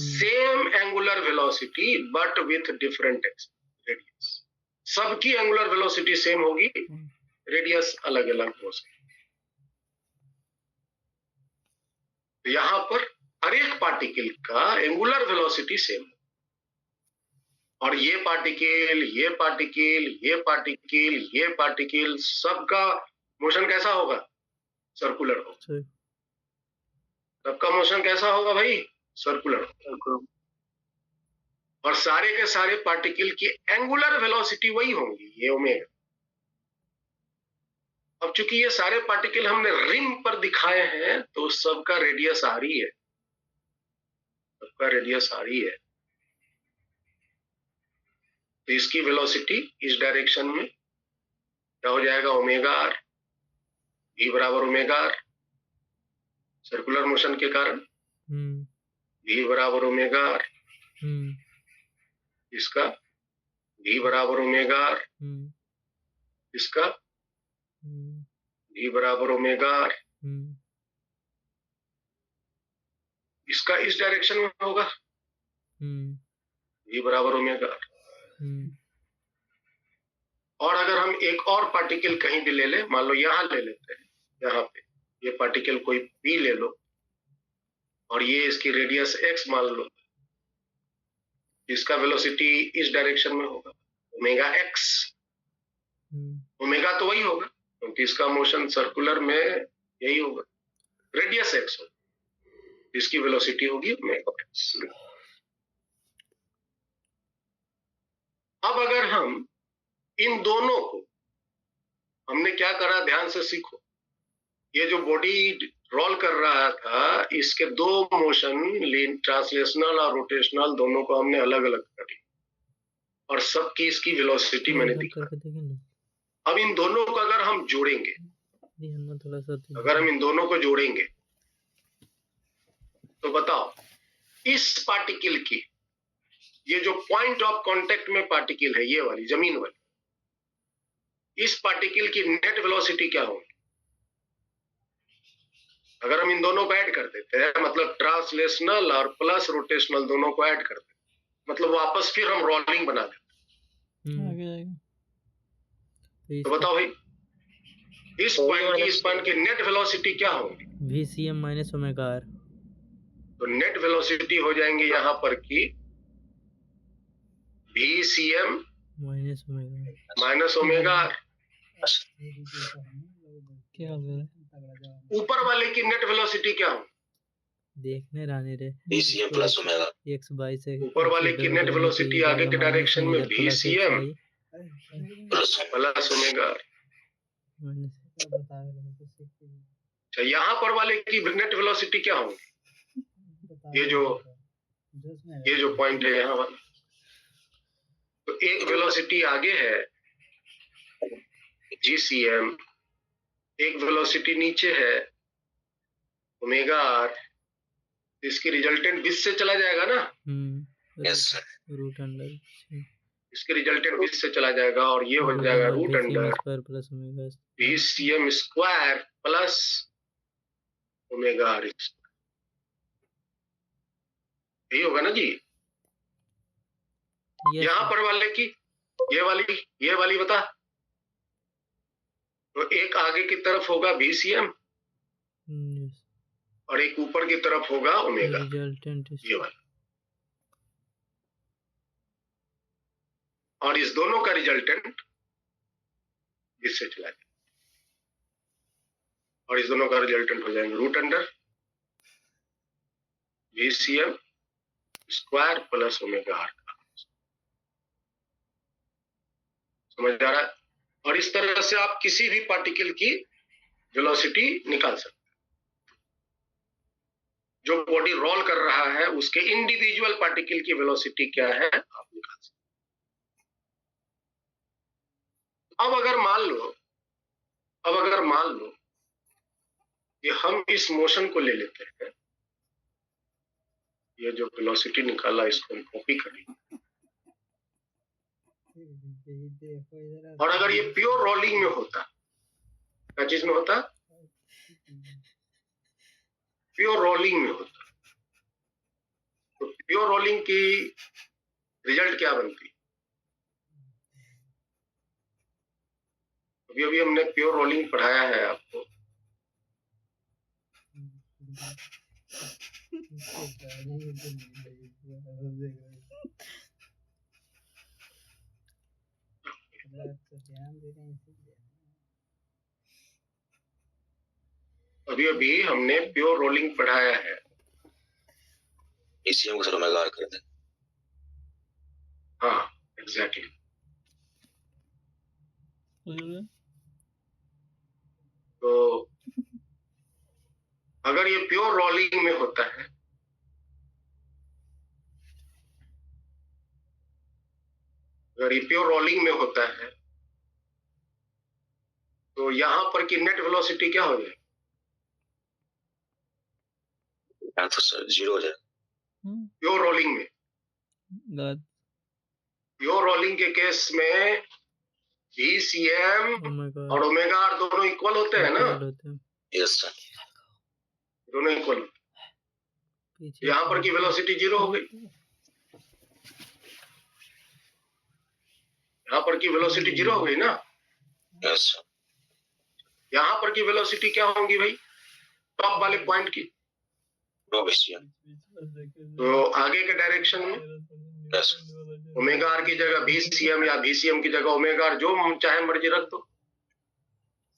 same angular velocity but with different radius. सबकी एंगुलर वेलोसिटी सेम होगी, रेडियस अलग अलग हो सकती। तो यहां पर हर एक पार्टिकल का एंगुलर वेलोसिटी सेम, और ये पार्टिकल सबका मोशन कैसा होगा? सर्कुलर होगा। सबका मोशन कैसा होगा भाई? सर्कुलर। और सारे के सारे पार्टिकल की एंगुलर वेलोसिटी वही होंगी, ये ओमेगा। अब चूंकि ये सारे पार्टिकल हमने रिम पर दिखाए हैं तो सबका रेडियस आ रही है, तो इसकी वेलोसिटी इस डायरेक्शन में क्या हो जाएगा? ओमेगा आर, v बराबर ओमेगा आर, सर्कुलर मोशन के कारण v बराबर ओमेगा आर, इसका v बराबर ओमेगा आर, इसका v बराबर ओमेगा आर, इसका इस डायरेक्शन में होगा v बराबर ओमेगा आर। और अगर हम एक और पार्टिकल कहीं भी ले लें, मान लो यहां ले लेते हैं, यहाँ पे ये पार्टिकल कोई p ले लो और ये इसकी रेडियस x मान लो, इसका वेलोसिटी इस डायरेक्शन में होगा ओमेगा x। ओमेगा तो वही होगा क्योंकि इसका मोशन सर्कुलर में यही होगा, रेडियस x होगा, इसकी वेलोसिटी होगी ओमेगा x। अब अगर हम इन दोनों को, हमने क्या करा, ध्यान से सीखो, ये जो बॉडी रोल कर रहा था इसके दो मोशन, ट्रांसलेशनल और रोटेशनल, दोनों को हमने अलग अलग कर लिया और सबकी इसकी वेलोसिटी मैंने दिखा। अब इन दोनों को अगर हम जोड़ेंगे, तो बताओ इस पार्टिकल की, ये जो पॉइंट ऑफ कांटेक्ट में पार्टिकल है, ये वाली जमीन वाली, इस पार्टिकल की नेट वेलोसिटी क्या होगी? अगर हम इन दोनों को ऐड कर देते हैं, मतलब ट्रांसलेशनल और प्लस रोटेशनल दोनों को ऐड कर देते, मतलब वापस फिर हम रोलिंग बना देते। तो बताओ भाई इस पॉइंट की नेट वेलोसिटी क्या होगी? VCM minus omega r. तो नेट वेलोसिटी हो जाएंगे यहाँ पर की VCM माइनस ओमेगा आर। क्या हो गया? ऊपर वाले की नेट वेलोसिटी क्या हो? देखने रहने रे, VCM प्लस ओमेगा। x/y से ऊपर वाले की नेट वेलोसिटी आगे के डायरेक्शन में VCM प्लस ओमेगा आर। अच्छा, यहाँ पर वाले की नेट वेलोसिटी क्या होगी? ये जो पॉइंट है यहाँ वाला, तो एक वेलोसिटी आगे है GCM, एक वेलोसिटी नीचे है ओमेगा आर। इसकी रिजल्टेंट बीच से चला जाएगा ना? Yes sir. रूट अंडर, इसके रिजल्टेंट बीच से चला जाएगा और ये बन जाएगा root under plus omega VCM square plus omega r. यही होगा ना जी? यहाँ पर वाले की ये वाली बता, तो एक आगे की तरफ होगा VCM और एक ऊपर की तरफ होगा ओमेगा, ये वाला। और इस दोनों का रिजल्टेंट इससे चला जाए और इस दोनों का रिजल्टेंट हो जाएंगे root under VCM square plus omega r. समझ आ रहा है? और इस तरह से आप किसी भी पार्टिकल की वेलोसिटी निकाल सकते हैं। जो बॉडी रोल कर रहा है उसके इंडिविजुअल पार्टिकल की वेलोसिटी क्या है आप निकाल सकते। अब अगर मान लो कि हम इस मोशन को ले लेते हैं, ये जो वेलोसिटी निकाला इसको हम कॉपी करेंगे, और अगर ये प्योर रोलिंग में होता, क्या चीज में होता? प्योर रोलिंग में होता, तो प्योर रोलिंग की रिजल्ट क्या बनती? अभी हमने प्योर रोलिंग पढ़ाया है आपको। अभी हमने प्योर रोलिंग पढ़ाया है। ईसीएम को सर ओमेगा आर कर दे। हाँ एग्जैक्टली। तो अगर ये प्योर रोलिंग में होता है, अगर ये प्योर रोलिंग में होता है तो यहां पर की नेट वेलोसिटी क्या हो जाए? तो सर 0 हो जाए। प्योर रोलिंग में, प्योर रोलिंग के केस में VCM और ओमेगा आर दोनों इक्वल होते हैं ना? Yes sir. दोनों इक्वल। यहाँ पर की वेलोसिटी 0 हो गई, यहाँ पर की वेलोसिटी 0 हो गई ना? Yes sir. यहाँ पर की वेलोसिटी क्या होंगी भाई? टॉप वाले पॉइंट की। तो आगे के डायरेक्शन में यस ओमेगा आर की जगह VCM या VCM की जगह ओमेगा आर, जो चाहे मर्जी रख दो।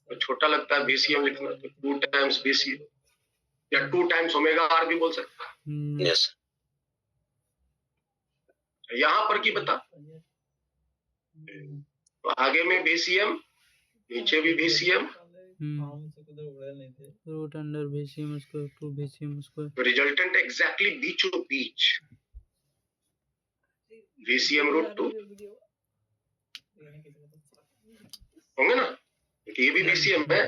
तो छोटा लगता है VCM लिखना, तो 2 टाइम्स VCM या 2 टाइम्स ओमेगा आर भी बोल सकते हैं। यस। यहाँ पर की बता, तो आगे में VCM, नीचे भी VCM, root under VCM square 2 VCM square. तो रिजल्टेंट एग्जैक्टली बीचों बीच VCM रूट 2 होंगे ना? ये भी VCM है,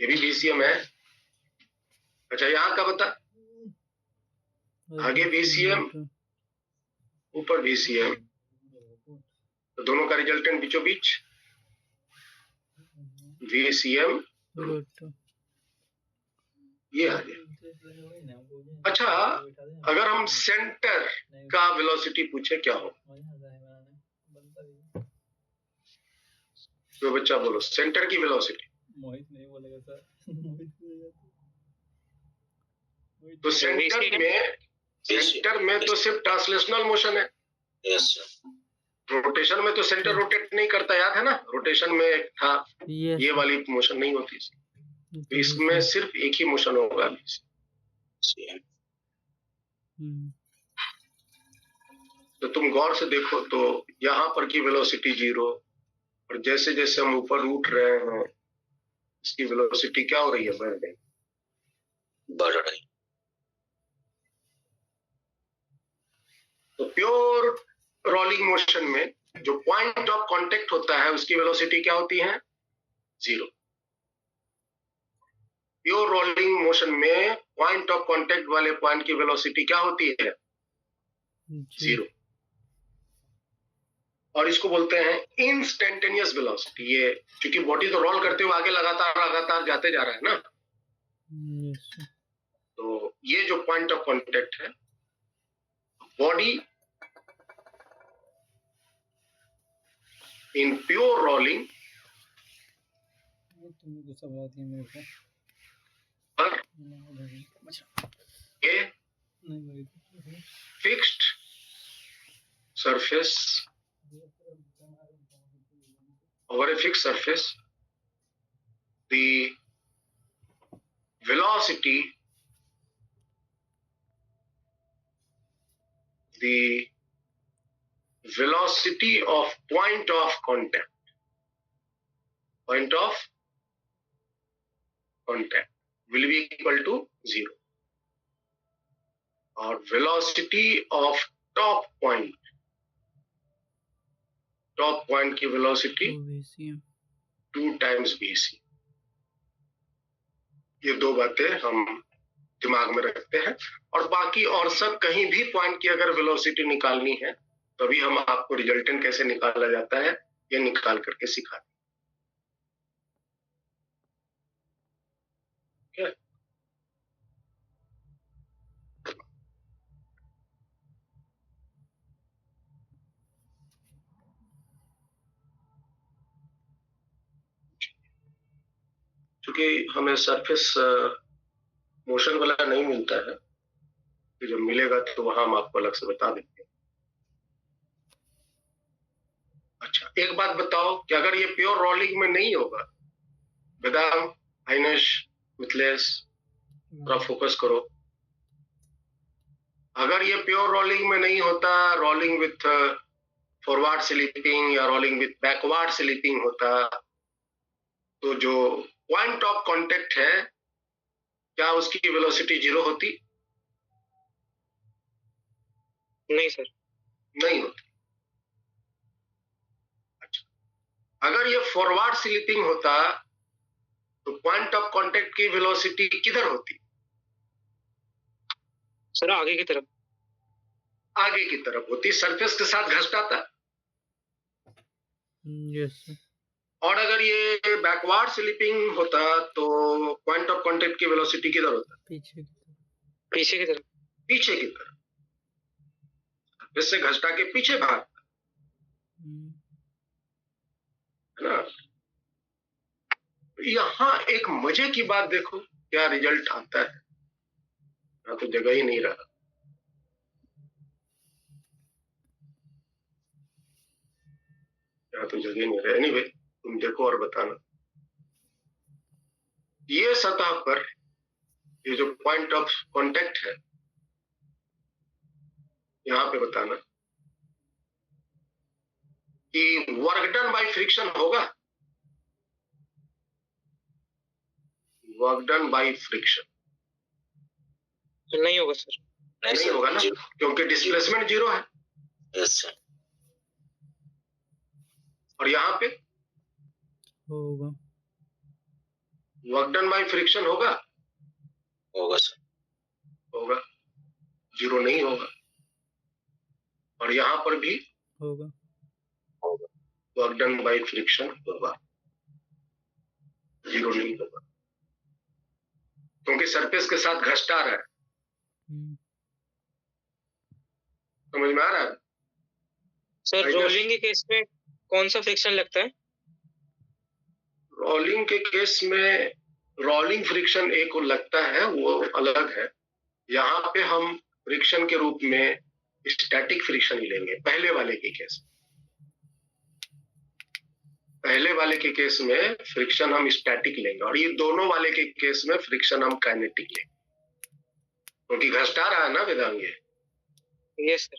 ये भी VCM है। अच्छा यहाँ का बता, आगे VCM, ऊपर VCM, तो दोनों का रिजल्टेंट बीचों बीच VCM रूट ये आ गया। अच्छा अगर हम सेंटर का वेलोसिटी पूछे क्या हो, तो बच्चा बोलो सेंटर की वेलोसिटी। तो सेंटर में तो सिर्फ ट्रांसलेशनल मोशन है। यस रोटेशन में तो सेंटर रोटेट नहीं करता, याद है ना? रोटेशन में एक था, ये वाली मोशन नहीं होती, तो इसमें सिर्फ एक ही मोशन होगा। तो तुम गौर से देखो तो यहाँ पर की वेलोसिटी 0, और जैसे जैसे हम ऊपर उठ रहे हैं इसकी वेलोसिटी क्या हो रही है? बढ़ रही। तो प्योर रोलिंग मोशन में जो पॉइंट ऑफ कांटेक्ट होता है उसकी वेलोसिटी क्या होती है? 0। प्योर रोलिंग मोशन में पॉइंट ऑफ कांटेक्ट वाले पॉइंट की वेलोसिटी क्या होती है? 0। और इसको बोलते हैं इंस्टेंटेनियस वेलोसिटी। ये क्योंकि बॉडी तो रोल करते हुए आगे लगातार जाते जा रहा है ना, तो ये जो पॉइंट ऑफ कांटेक्ट है, बॉडी इन प्योर रोलिंग पर a fixed surface, over a fixed surface, the velocity of point of contact will be equal to 0. और वेलोसिटी ऑफ टॉप पॉइंट की वेलोसिटी VCM 2 times VC। ये दो बातें हम दिमाग में रखते हैं, और बाकी और सब कहीं भी पॉइंट की अगर वेलोसिटी निकालनी है तभी हम आपको रिजल्टेंट कैसे निकाला जाता है ये निकाल करके सिखाते हैं। क्योंकि हमें सरफेस मोशन वाला नहीं मिलता है, तो जब मिलेगा तो वहां हम आपको अलग से बता देंगे। अच्छा, एक बात बताओ कि अगर ये प्योर रोलिंग में नहीं होगा, वेदांत, आइनेश, मिथिलेश, थोड़ा फोकस करो। अगर ये प्योर रोलिंग में नहीं होता, रोलिंग विथ फॉरवर्ड स्लिपिंग या रोलिंग विथ बैकवर्ड स्लिपिंग होता, तो जो पॉइंट ऑफ कांटेक्ट है क्या उसकी वेलोसिटी 0 होती? नहीं सर। नहीं होती। अच्छा, अगर ये फॉरवर्ड स्लिपिंग होता तो पॉइंट ऑफ कांटेक्ट की वेलोसिटी किधर होती? सर आगे की तरफ। आगे की तरफ होती, सरफेस के साथ घसटाता। यस। और अगर ये बैकवर्ड स्लिपिंग होता तो पॉइंट ऑफ कांटेक्ट की वेलोसिटी किधर होता? पीछे की तरफ। पीछे की तरफ। पीछे की तरफ, जिससे घसटा के पीछे भागता है ना। यहां एक मजे की बात देखो, क्या रिजल्ट आता है। यहां तो जगह ही नहीं रहा। यहाँ तो जगह नहीं रहा। एनीवे, तुम देखो और बताना। ये सतह पर ये जो पॉइंट ऑफ कांटेक्ट है, यहां पे बताना कि वर्क डन बाय फ्रिक्शन होगा। वर्क डन बाय फ्रिक्शन नहीं होगा सर। नहीं होगा ना, क्योंकि डिस्प्लेसमेंट 0 है। Yes sir. और यहाँ पे होगा। वर्क डन बाय फ्रिक्शन होगा। होगा सर। होगा, 0 नहीं होगा। और यहाँ पर भी होगा। वर्क डन बाय फ्रिक्शन होगा, 0 नहीं होगा, क्योंकि सरफेस के साथ घसटा रहा है। समझ में आ रहा है? सर रोलिंग के केस में कौन सा फ्रिक्शन लगता है? रोलिंग के केस में रोलिंग फ्रिक्शन एक लगता है, वो अलग है। यहाँ पे हम फ्रिक्शन के रूप में स्टैटिक फ्रिक्शन ही लेंगे। पहले वाले के केस में फ्रिक्शन हम स्टैटिक लेंगे, और ये दोनों वाले के केस में फ्रिक्शन हम काइनेटिक लेंगे, क्योंकि घसटा रहा है ना वेदांग। Yes sir.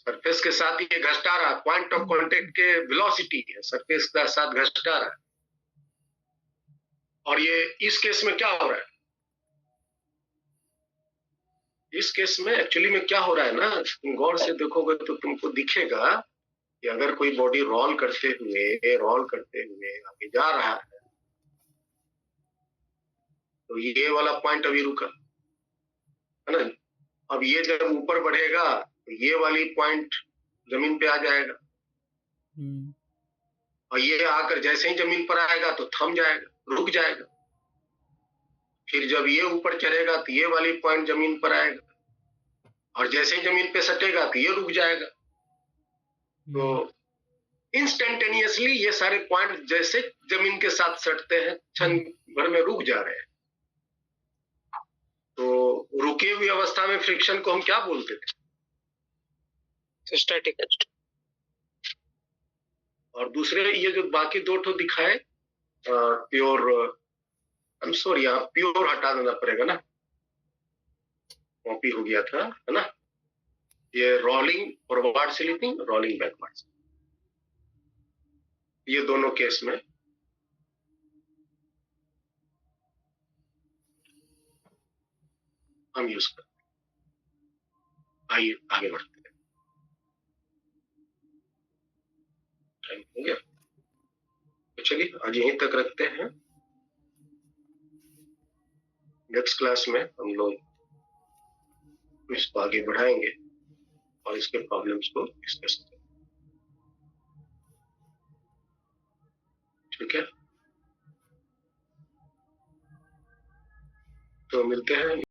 सरफेस के साथ ये घसटा रहा है, पॉइंट ऑफ कांटेक्ट के वेलोसिटी है, सरफेस के साथ घसटा रहा है। और ये इस केस में क्या हो रहा है? इस केस में एक्चुअली में क्या हो रहा है ना, तुम गौर से देखोगे तो तुमको दिखेगा कि अगर कोई बॉडी रोल करते हुए आगे जा रहा है, तो ये वाला पॉइंट अभी रुका है ना। अब ये जब ऊपर बढ़ेगा तो ये वाली पॉइंट जमीन पे आ जाएगा, और ये आकर जैसे ही जमीन पर आएगा तो थम जाएगा, रुक जाएगा। फिर जब ये ऊपर चढ़ेगा तो ये वाली पॉइंट जमीन पर आएगा, और जैसे ही जमीन पे सटेगा तो ये रुक जाएगा। तो इंस्टेंटेनियसली ये सारे पॉइंट जैसे जमीन के साथ सटते हैं, क्षण भर में रुक जा रहे हैं। तो रुके हुई अवस्था में फ्रिक्शन को हम क्या बोलते थे? स्टैटिक। और दूसरे ये जो बाकी दो ठो दिखाए प्योर, आई एम सॉरी, यहाँ प्योर हटा देना पड़ेगा ना, कॉपी हो गया था, है ना। ये rolling forward slipping, rolling backward, ये दोनों केस में हम यूज करते हैं। आइए आगे बढ़ते हैं। टाइम हो गया, तो चलिए आज यहीं तक रखते हैं। नेक्स्ट क्लास में हम लोग इसको आगे बढ़ाएंगे और इसके प्रॉब्लम्स को डिस्कस करेंगे। ठीक है, तो मिलते हैं।